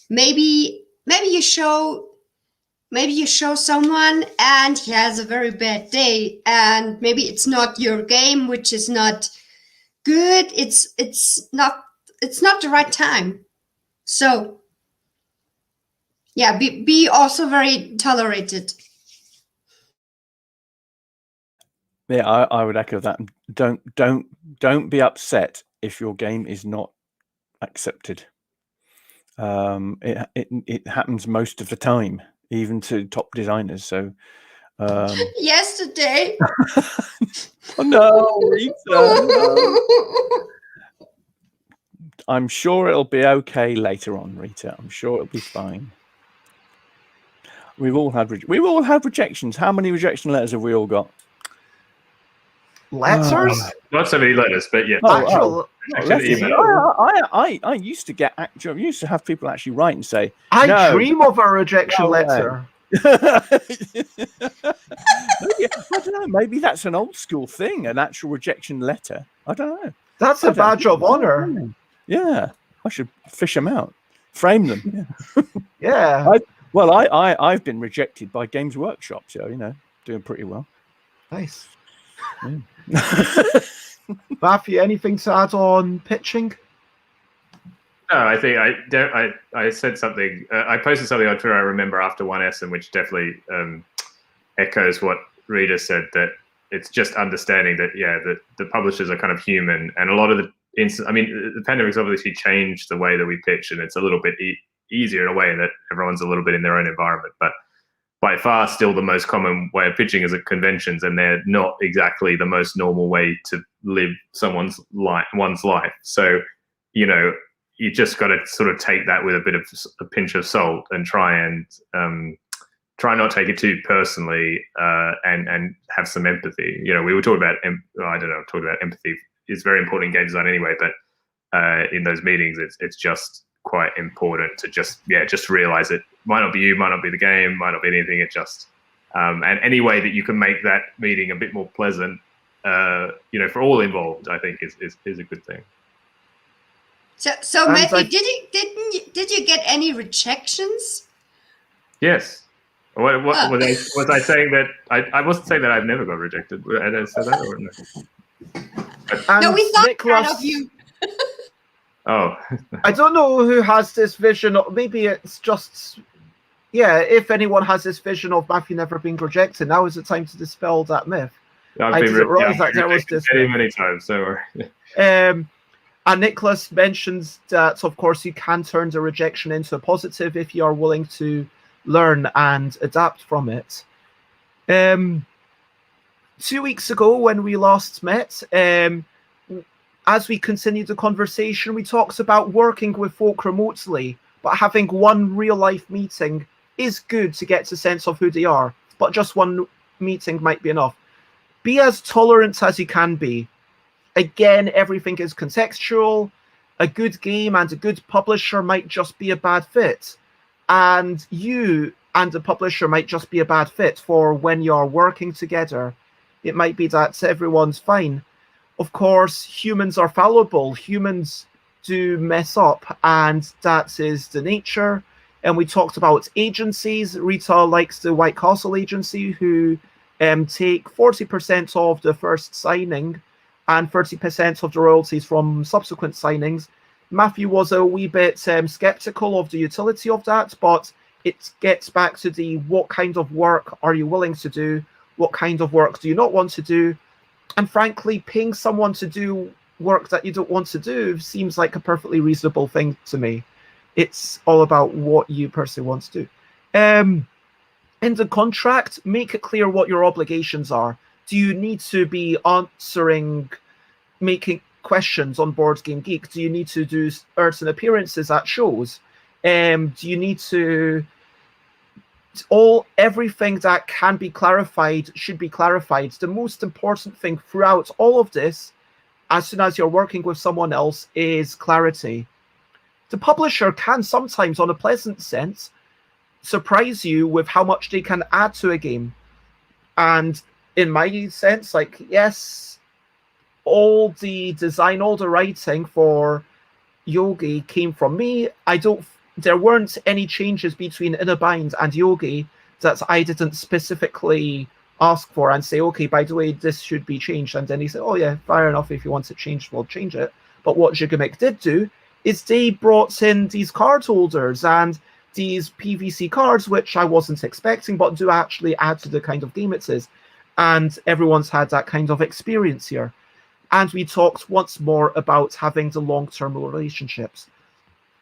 maybe you show someone and he has a very bad day, and maybe it's not your game, which is not good. It's not the right time. So yeah, be also very tolerated. Yeah, I would echo that. Don't be upset if your game is not accepted. It happens most of the time, even to top designers. So yesterday. Oh no, Rita, no. I'm sure it'll be okay later on, Rita. I'm sure it'll be fine. We've all had rejections. How many rejection letters have we all got? Letters? Not so many letters, but yeah. I used to get actual. I used to have people actually write and say, I dream of a rejection letter. Maybe, I don't know. Maybe that's an old school thing, an actual rejection letter. I don't know. That's a badge of honor. Yeah, I should fish them out, frame them. Yeah. I've been rejected by Games Workshop, so doing pretty well. Nice. Yeah. Matthew, anything to add on pitching? No, I think I said something. I posted something on Twitter, I remember, after 1S, which definitely echoes what Rita said, that it's just understanding that, that the publishers are kind of human, and a lot of the the pandemic's obviously changed the way that we pitch, and it's a little bit easier in a way that everyone's a little bit in their own environment, but by far still the most common way of pitching is at conventions, and they're not exactly the most normal way to live one's life. So, you just got to sort of take that with a pinch of salt, and try not take it too personally, and have some empathy. We were talking about, empathy is very important in game design anyway, but in those meetings, it's just quite important to just realize it might not be you, might not be the game, might not be anything. It just and any way that you can make that meeting a bit more pleasant, for all involved, I think is a good thing. So Matthew, did you get any rejections? Yes. What was I saying that I wasn't saying that I've never got rejected? I didn't say that, or no? No, we thought Nicholas, of you. Oh. I don't know who has this vision of, maybe it's just, if anyone has this vision of Matthew never being rejected, now is the time to dispel that myth. I've been rejected many times, so. And Nicholas mentions that, of course, you can turn the rejection into a positive if you are willing to learn and adapt from it. 2 weeks ago, when we last met, as we continued the conversation, we talked about working with folk remotely, but having one real-life meeting is good to get a sense of who they are, but just one meeting might be enough. Be as tolerant as you can be. Again, everything is contextual. A good game and a good publisher might just be a bad fit, and you and the publisher might just be a bad fit for when you're working together. It might be that everyone's fine. Of course, humans are fallible. Humans do mess up, and that is the nature. And we talked about agencies. Rita likes the White Castle agency, who take 40% of the first signing and 30% of the royalties from subsequent signings. Matthew was a wee bit skeptical of the utility of that, but it gets back to the what kind of work are you willing to do, what kind of work do you not want to do, and frankly, paying someone to do work that you don't want to do seems like a perfectly reasonable thing to me. It's all about what you personally want to do. In the contract, make it clear what your obligations are. Do you need to be making questions on Board Game Geek? Do you need to do certain appearances at shows? Do you need to... Everything that can be clarified should be clarified. The most important thing throughout all of this, as soon as you're working with someone else, is clarity. The publisher can sometimes, on a pleasant sense, surprise you with how much they can add to a game. And in my sense, like, yes, all the design, all the writing for Yogi came from me. There weren't any changes between Inner Bind and Yogi that I didn't specifically ask for and say, okay, by the way, this should be changed. And then he said, oh yeah, fair enough, if you want it changed, we'll change it. But what Gigamic did do is they brought in these card holders and these PVC cards, which I wasn't expecting, but do actually add to the kind of game it is. And everyone's had that kind of experience here. And we talked once more about having the long-term relationships.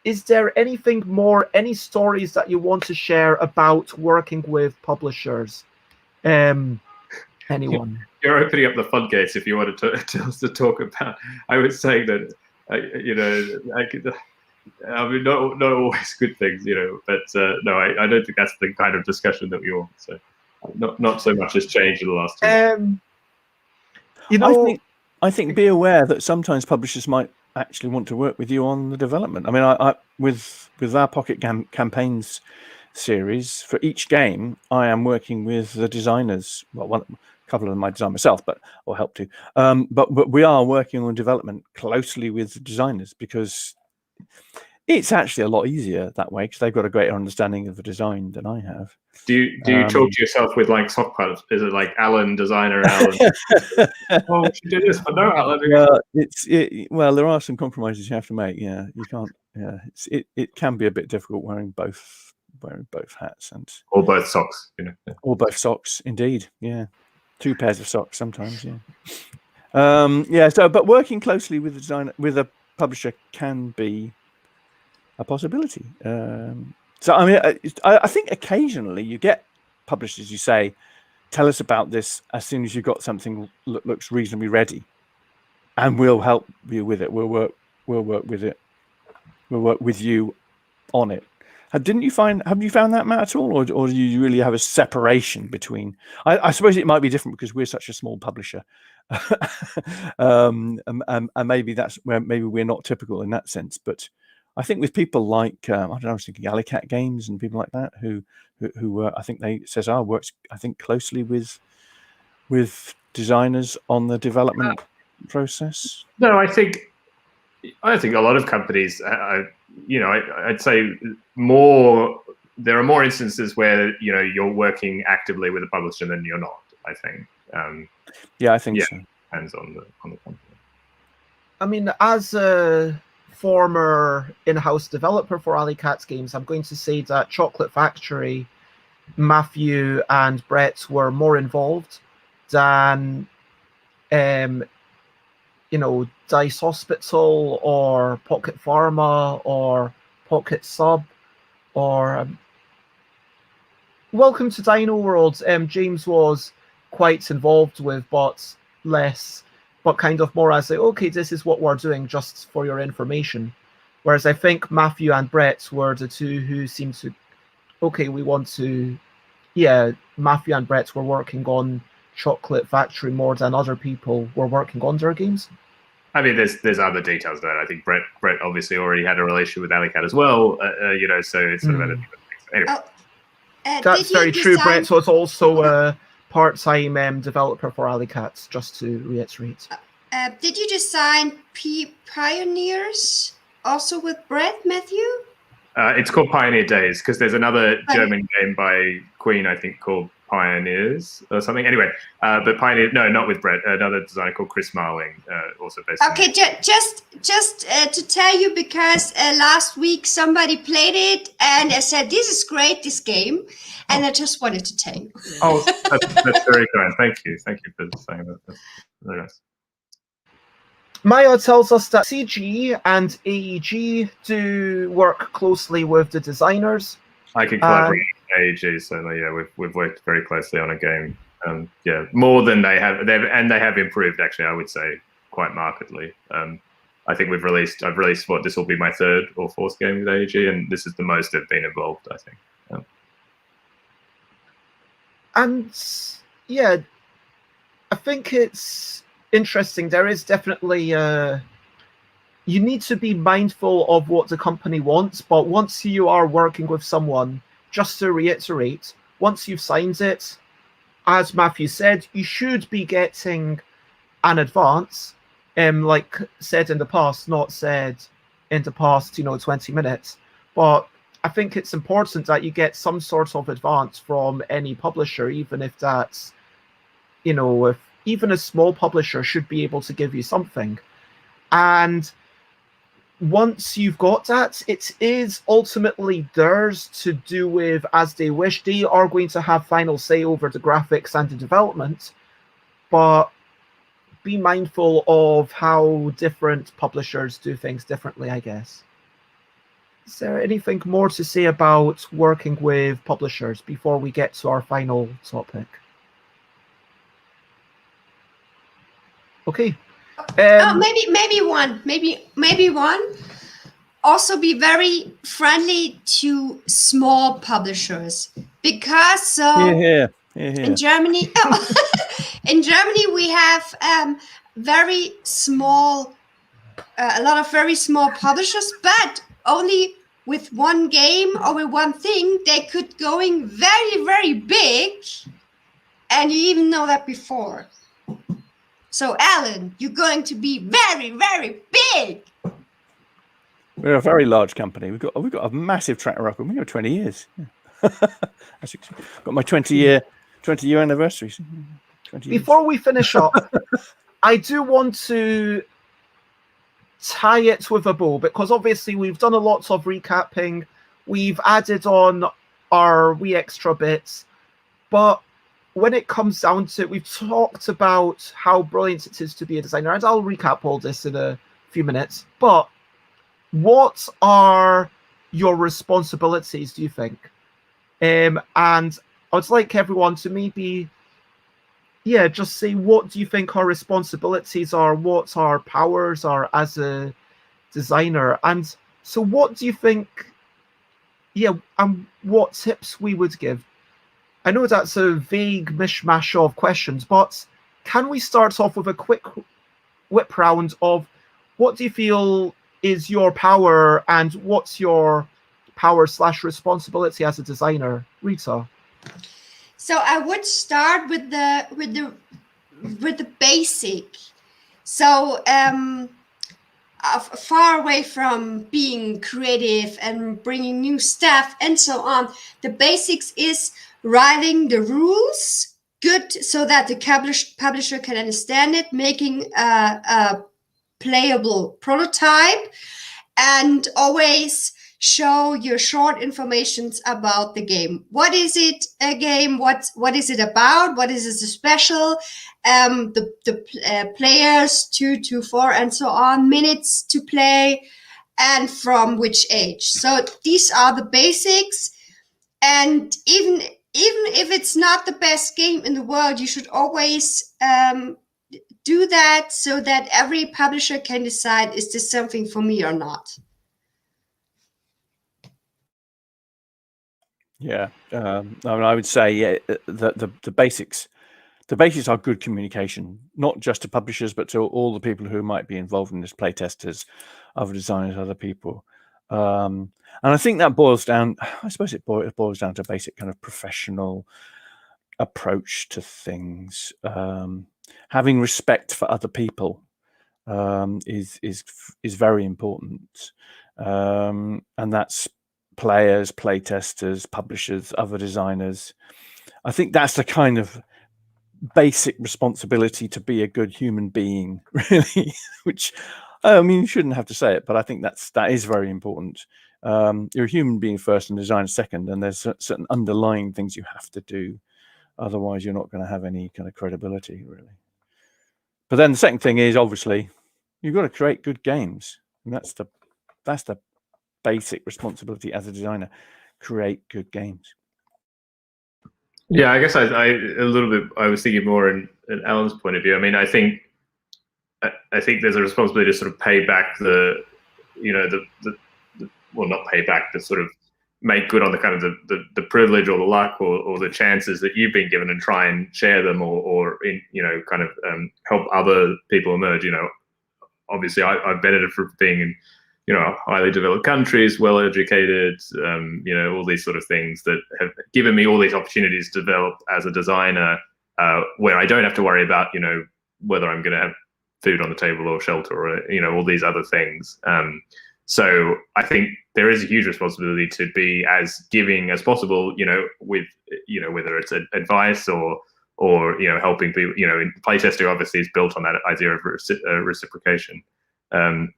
Is there anything more, any stories that you want to share about working with publishers? Anyone? You're opening up the floodgates if you wanted to talk about. I was saying that, I mean, not always good things, but no, I don't think that's the kind of discussion that we want. So not so much has changed in the last 2 years. I think be aware that sometimes publishers might actually want to work with you on the development. I mean, I with our Pocket Campaigns series, for each game, I am working with the designers. Well, a couple of them I design myself, or help to. But we are working on development closely with the designers because it's actually a lot easier that way because they've got a greater understanding of the design than I have. Do you talk to yourself with like soft pilots? Is it like Alan, designer, Alan? Oh, we should do this, but no, Alan. Well, there are some compromises you have to make. Yeah, you can't. Yeah, it can be a bit difficult wearing both hats or both socks. Or both socks, indeed. Yeah, 2 pairs of socks sometimes. Yeah. So, but working closely with the designer, with a publisher, can be a possibility. So, I mean, I think occasionally you get publishers who say, tell us about this as soon as you've got something that looks reasonably ready, and we'll help you with it. We'll work with it. We'll work with you on it. Have you found that, Matt, at all? Or do you really have a separation between... I suppose it might be different because we're such a small publisher. And maybe that's where maybe we're not typical in that sense, but I think with people like I was thinking Alicat Games and people like that who I think Cesar works closely with designers on the development process. No, I think a lot of companies, I'd say there are more instances where you're working actively with a publisher than you're not. I think. I think so. Depends on the company. I mean, as a former in-house developer for Alicat Games, I'm going to say that Chocolate Factory, Matthew and Brett were more involved than, Dice Hospital or Pocket Pharma or Pocket Sub or Welcome to Dino World. James was quite involved with, but kind of more as okay, this is what we're doing just for your information. Whereas I think Matthew and Brett were the two who seemed to, Matthew and Brett were working on Chocolate Factory more than other people were working on their games. I mean, there's other details there. I think Brett obviously already had a relationship with Alicat as well, so it's sort of a different thing. Anyway. That's very true. Brett was also a part-time developer for Alicat, just to reiterate. Did you design Pioneers? also with Brett, Matthew? It's called Pioneer Days because there's another German game by Queen, I think, called Pioneers or something. Anyway, but Pioneer, no, not with Brett. Another designer called Chris Marling, also based. Okay, just to tell you, because last week somebody played it and I said this is great, this game, and I just wanted to tell you. Oh, that's very kind. Thank you for saying that. That's very nice. Maya tells us that CG and AEG do work closely with the designers. I can collaborate with AEG, so yeah, we've worked very closely on a game. Yeah, more than they have, they have improved actually. I would say quite markedly. I think I've released what, this will be my third or fourth game with AEG, and this is the most they've been involved, I think. And yeah, I think it's interesting. There is definitely you need to be mindful of what the company wants, but once you are working with someone, just to reiterate, once you've signed it, as Matthew said, you should be getting an advance, like said in the past, not said in the past, 20 minutes. But I think it's important that you get some sort of advance from any publisher, even if that's, if even a small publisher should be able to give you something. And once you've got that, it is ultimately theirs to do with as they wish. They are going to have final say over the graphics and the development, but be mindful of how different publishers do things differently, I guess. Is there anything more to say about working with publishers before we get to our final topic? Okay. Maybe one. Also, be very friendly to small publishers, because in Germany, we have very small, a lot of very small publishers, but only with one game or with one thing, they could going very, very big, and you even know that before. So, Alan, you're going to be very, very big. We're a very large company. We've got a massive track record. We've got 20 years. Yeah. Got my 20-year anniversary. 20 years. Before we finish up, I do want to tie it with a bow, because obviously we've done a lot of recapping. We've added on our wee extra bits, but when it comes down to it, we've talked about how brilliant it is to be a designer, and I'll recap all this in a few minutes. But what are your responsibilities, do you think? And I would like everyone to maybe, just say, what do you think our responsibilities are? What our powers are as a designer? And so what do you think, and what tips we would give? I know that's a vague mishmash of questions, but can we start off with a quick whip round of what do you feel is your power and what's your power/responsibility as a designer, Rita? So I would start with the basic. So far away from being creative and bringing new stuff and so on, the basics is writing the rules good so that the publisher can understand it, making a playable prototype, and always show your short informations about the game. What is it a game? What is it about? What is it special? The players 2 to 4 and so on, minutes to play, and from which age. So these are the basics. And even if it's not the best game in the world, you should always do that so that every publisher can decide, is this something for me or not? Yeah, I would say the basics. The basics are good communication, not just to publishers, but to all the people who might be involved in this, playtesters, other designers, other people. And I think that boils down, I suppose it boils down to a basic kind of professional approach to things, having respect for other people. is very important, and that's players, playtesters, publishers, other designers. I think that's the kind of basic responsibility to be a good human being, really. Which, I mean, you shouldn't have to say it, but I think that is very important. You're a human being first and design second, and there's certain underlying things you have to do. Otherwise, you're not going to have any kind of credibility, really. But then the second thing is, obviously, you've got to create good games, and that's the basic responsibility as a designer. Create good games. Yeah, I guess I was thinking more in Alan's point of view. I mean, I think there's a responsibility to sort of pay back well, not pay back, but sort of make good on the kind of the privilege or the luck or the chances that you've been given, and try and share them or kind of help other people emerge. Obviously I've benefited from being in highly developed countries, well educated, all these sort of things that have given me all these opportunities to develop as a designer, where I don't have to worry about whether I'm going to have food on the table or shelter or all these other things. So I think there is a huge responsibility to be as giving as possible, with whether it's advice or helping people. In playtesting, obviously, is built on that idea of reciprocation. And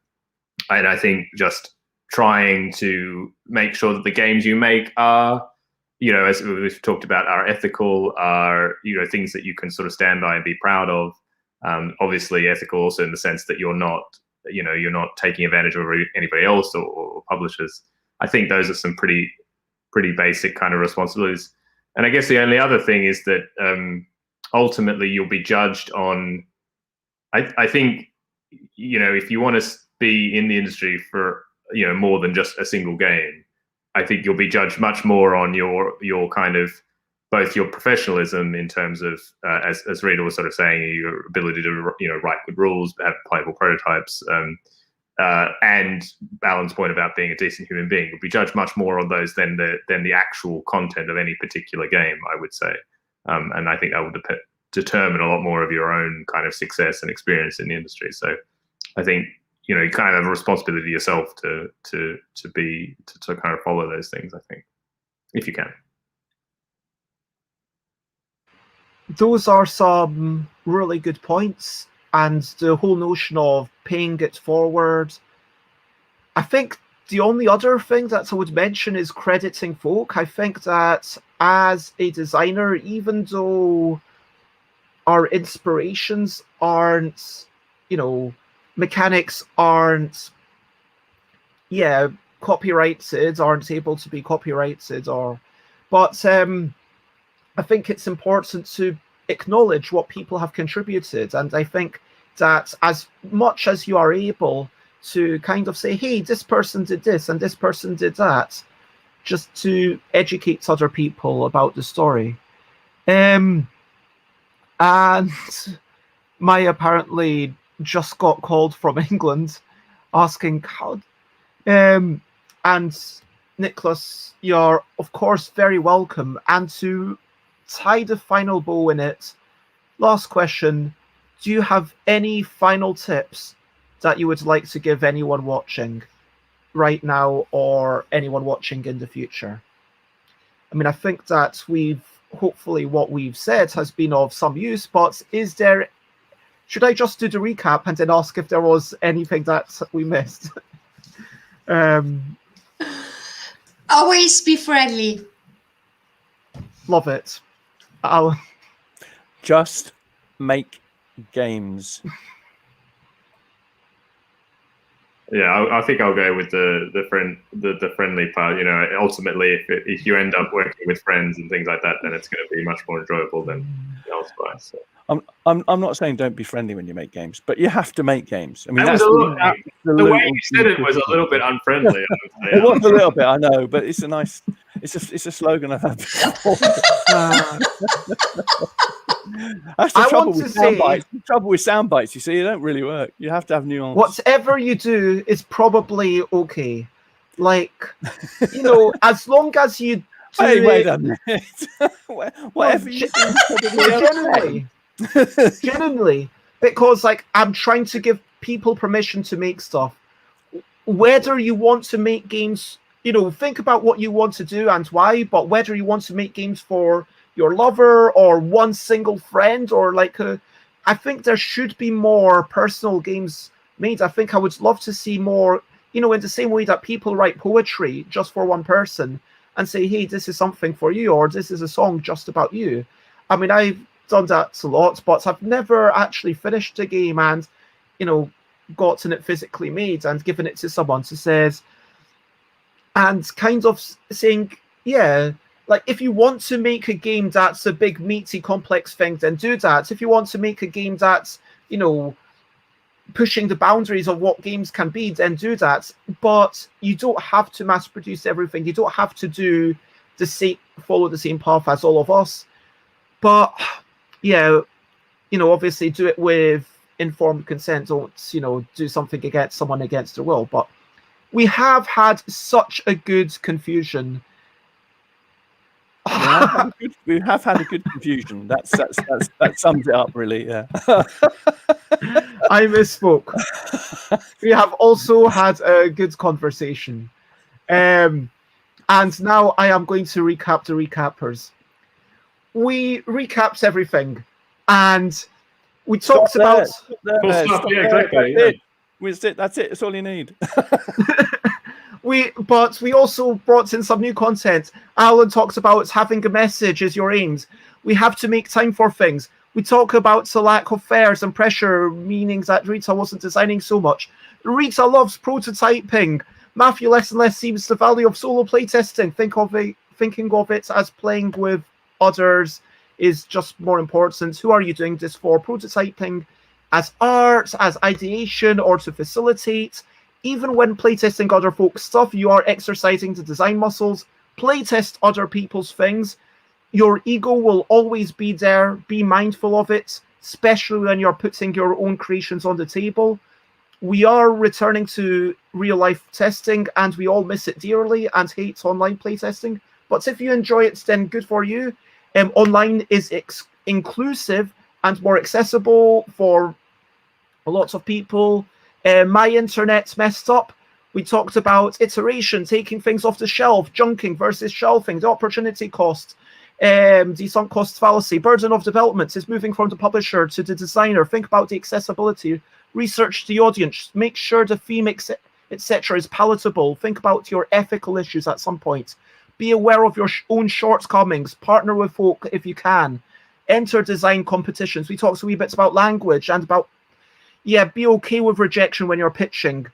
I think just trying to make sure that the games you make are, as we've talked about, are ethical, are things that you can sort of stand by and be proud of. Obviously, ethical also in the sense that you're not taking advantage of anybody else or publishers. I think those are some pretty basic kind of responsibilities. And I guess the only other thing is that ultimately you'll be judged on. I think if you want to be in the industry for more than just a single game, I think you'll be judged much more on your kind of both your professionalism in terms of as Rita was sort of saying, your ability to write good rules, have playable prototypes, and Alan's point about being a decent human being. You'll be judged much more on those than the actual content of any particular game, I would say, and I think that will determine a lot more of your own kind of success and experience in the industry. So I think you kind of have a responsibility yourself to kind of follow those things, I think, if you can. Those are some really good points, and the whole notion of paying it forward. I think the only other thing that I would mention is crediting folk. I think that as a designer, even though our inspirations aren't, mechanics aren't, copyrighted, aren't able to be copyrighted, but I think it's important to acknowledge what people have contributed. And I think that as much as you are able to kind of say, hey, this person did this and this person did that, just to educate other people about the story. And Maya apparently just got called from England asking how. And Nicholas, you're of course very welcome. And to tie the final bow in it, last question, do you have any final tips that you would like to give anyone watching right now or anyone watching in the future? I mean, I think that hopefully what we've said has been of some use, but should I just do the recap and then ask if there was anything that we missed? Always be friendly. Love it. Just make games. Yeah, I think I'll go with the friendly part. Ultimately, if you end up working with friends and things like that, then it's going to be much more enjoyable than elsewhere. So. I'm not saying don't be friendly when you make games, but you have to make games. I mean, the way you said it was a little bit unfriendly. It was a little bit, I know, but it's a slogan I've had before. That's the trouble with sound bites. The trouble with sound bites, you see, they don't really work. You have to have nuance. Whatever you do is probably okay. Like, as long as you do wait a minute. Whatever you do is probably okay. Genuinely, because I'm trying to give people permission to make stuff. Whether you want to make games, think about what you want to do and why, but whether you want to make games for your lover or one single friend, or I think there should be more personal games made. I think I would love to see more, in the same way that people write poetry just for one person and say, hey, this is something for you, or this is a song just about you. I mean, I've done that a lot, but I've never actually finished a game and, gotten it physically made and given it to someone to says, and kind of saying, yeah, if you want to make a game that's a big, meaty, complex thing, then do that. If you want to make a game that's, pushing the boundaries of what games can be, then do that. But you don't have to mass produce everything. You don't have to do follow the same path as all of us. But yeah, obviously do it with informed consent. Don't, do something against someone against their will. But we have had such a good confusion. We have had a good confusion. That sums it up, really. Yeah. I misspoke. We have also had a good conversation. And now I am going to recap the recappers. We recapped everything, and we talked about... Cool stuff. Yeah, exactly. That's it. That's all you need. But we also brought in some new content. Alan talks about having a message as your aims. We have to make time for things. We talk about the lack of fairs and pressure, meaning that Rita wasn't designing so much. Rita loves prototyping. Matthew less and less sees the value of solo playtesting. Thinking of it as playing with others is just more important. Who are you doing this for? Prototyping as art, as ideation, or to facilitate. Even when playtesting other folks' stuff, you are exercising the design muscles. Playtest other people's things. Your ego will always be there. Be mindful of it, especially when you're putting your own creations on the table. We are returning to real-life testing, and we all miss it dearly and hate online playtesting. But if you enjoy it, then good for you. Online is inclusive and more accessible for lots of people. My internet's messed up. We talked about iteration, taking things off the shelf, junking versus shelving, the opportunity cost, the sunk cost fallacy, burden of development is moving from the publisher to the designer. Think about the accessibility, research the audience, make sure the theme, etc. is palatable. Think about your ethical issues at some point. Be aware of your own shortcomings. Partner with folk if you can. Enter design competitions. We talked a wee bit about language and about, be okay with rejection when you're pitching.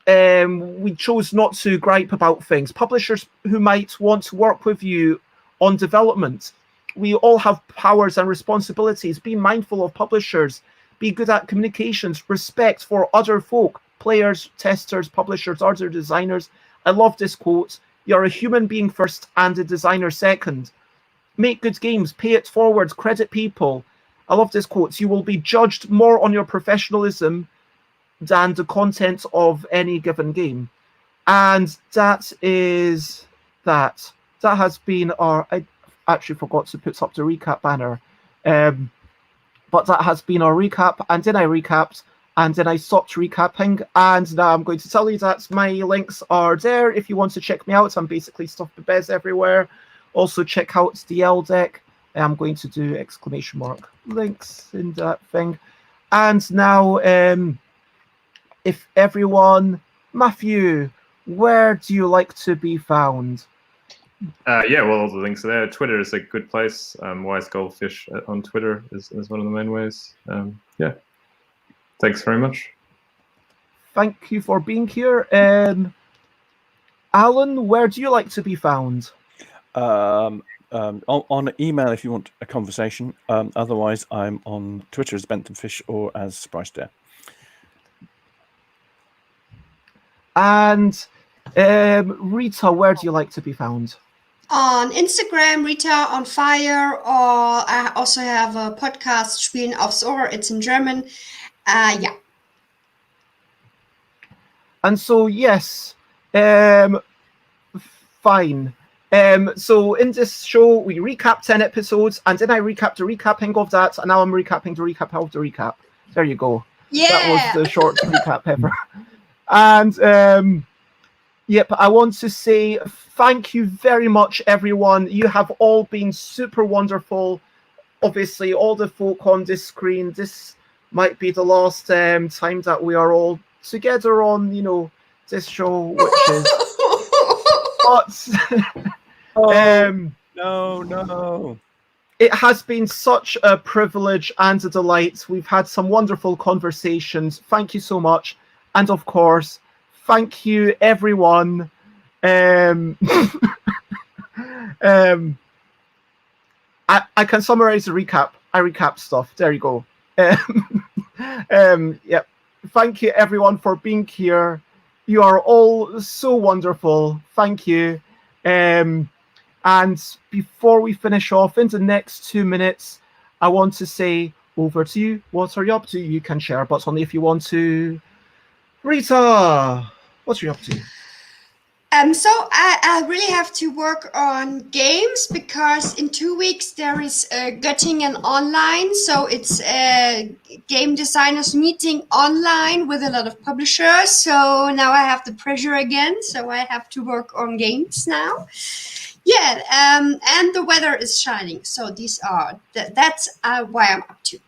We chose not to gripe about things. Publishers who might want to work with you on development. We all have powers and responsibilities. Be mindful of publishers. Be good at communications. Respect for other folk, players, testers, publishers, other designers. I love this quote. You're a human being first and a designer second. Make good games. Pay it forward. Credit people. I love this quote. You will be judged more on your professionalism than the content of any given game. And that is that. That has been our... I actually forgot to put up the recap banner. But that has been our recap. And then I recapped. And then I stopped recapping. And now I'm going to tell you that my links are there. If you want to check me out, I'm basically stuff the bez everywhere. Also check out the L deck. I'm going to do ! Links in that thing. And now, if everyone... Matthew, where do you like to be found? Well, all the links are there. Twitter is a good place. Wise Goldfish on Twitter is one of the main ways. Thanks very much. Thank you for being here. Alan, where do you like to be found? On email if you want a conversation. Otherwise, I'm on Twitter as Benthamfish or as Bryce Dare. And Rita, where do you like to be found? On Instagram, Rita on Fire, or I also have a podcast, Spielen aufs Ohr. It's in German. And so, yes, fine. So in this show, we recap 10 episodes, and then I recapped the recapping of that, and now I'm recapping the recap of the recap. There you go. Yeah. That was the shortest recap ever. And yep, I want to say thank you very much, everyone. You have all been super wonderful. Obviously, all the folk on this screen, this might be the last time that we are all together on, this show, which is... But No. it has been such a privilege and a delight. We've had some wonderful conversations. Thank you so much. And of course, thank you, everyone. I can summarize the recap. I recap stuff. There you go. Yep. Thank you, everyone, for being here. You are all so wonderful. Thank you. And before we finish off, in the next 2 minutes, I want to say over to you. What are you up to? You can share, but only if you want to. Rita, what are you up to? So I really have to work on games because in 2 weeks there is Göttingen online. So it's a game designers meeting online with a lot of publishers. So now I have the pressure again. So I have to work on games now. Yeah, and the weather is shining. So that's why I'm up to.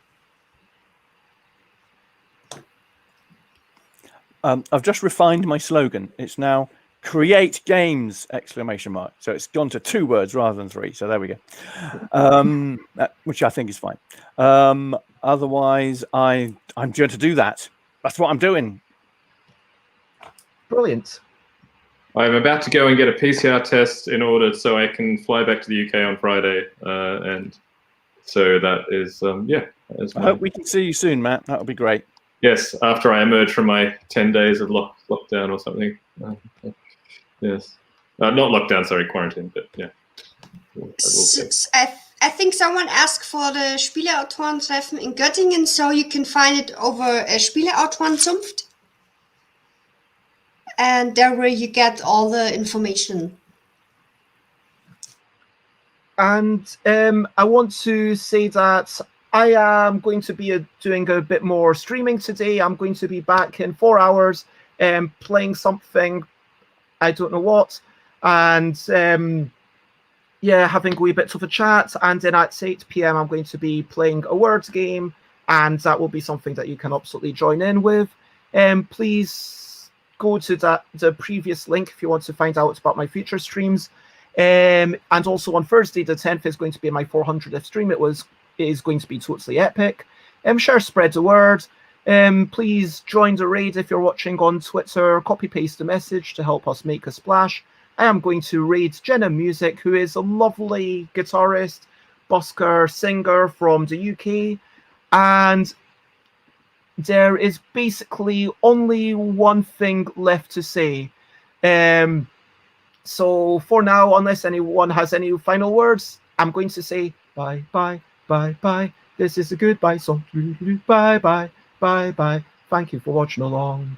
I've just refined my slogan. It's now create games! ! So it's gone to 2 words rather than 3. So there we go. Which I think is fine. Otherwise, I'm going to do that. That's what I'm doing. Brilliant. I'm about to go and get a PCR test in order so I can fly back to the UK on Friday. And so that is, yeah. I hope we can see you soon, Matt. That would be great. Yes, after I emerge from my 10 days of lockdown or something. Yes. Not lockdown, sorry, quarantine, but yeah. I think someone asked for the Spieleautorentreffen in Göttingen, so you can find it over Spieleautorenzunft. And there where you get all the information. And I want to say that I am going to be doing a bit more streaming today. I'm going to be back in 4 hours playing something, I don't know what, and yeah, having a wee bit of a chat. And then at 8 p.m. I'm going to be playing a word game, and that will be something that you can absolutely join in with. Please go to the previous link if you want to find out about my future streams. And also on Thursday the 10th is going to be my 400th stream. It is going to be totally epic. Share, spread the word. Please join the raid if you're watching on Twitter. Copy paste the message to help us make a splash. I am going to raid Jenna Music, who is a lovely guitarist, busker, singer from the UK, and there is basically only one thing left to say. So for now, unless anyone has any final words, I'm going to say bye, bye, bye, bye. This is a goodbye song. Bye, bye, bye, bye. Thank you for watching along.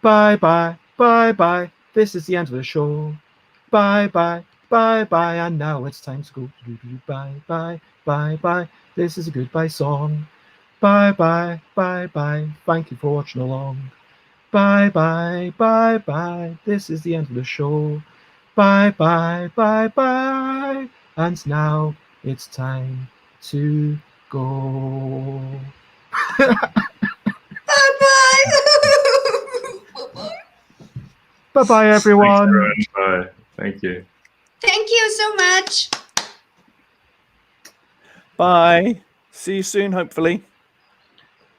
Bye, bye, bye, bye. This is the end of the show. Bye, bye, bye, bye. And now it's time to go. Bye, bye, bye, bye. This is a goodbye song. Bye, bye, bye, bye. Thank you for watching along. Bye, bye, bye, bye. This is the end of the show. Bye, bye, bye, bye. And now it's time to go. Bye-bye. Bye-bye, everyone. Thanks, bye. Thank you. Thank you so much. Bye. See you soon, hopefully.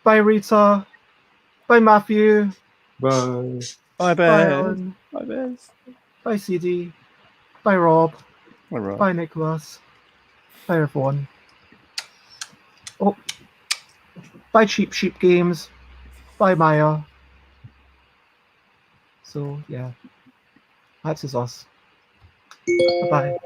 Bye, Rita. Bye, Matthew. Bye. Bye, Bye, Bez. Ellen. Bye, Bez. Bye, CD. Bye, Rob. Bye, Rob. Bye, Nicholas. Bye, everyone. Oh. Bye, Cheap Sheep Games. Bye, Maya. So, yeah. That's us. Bye-bye.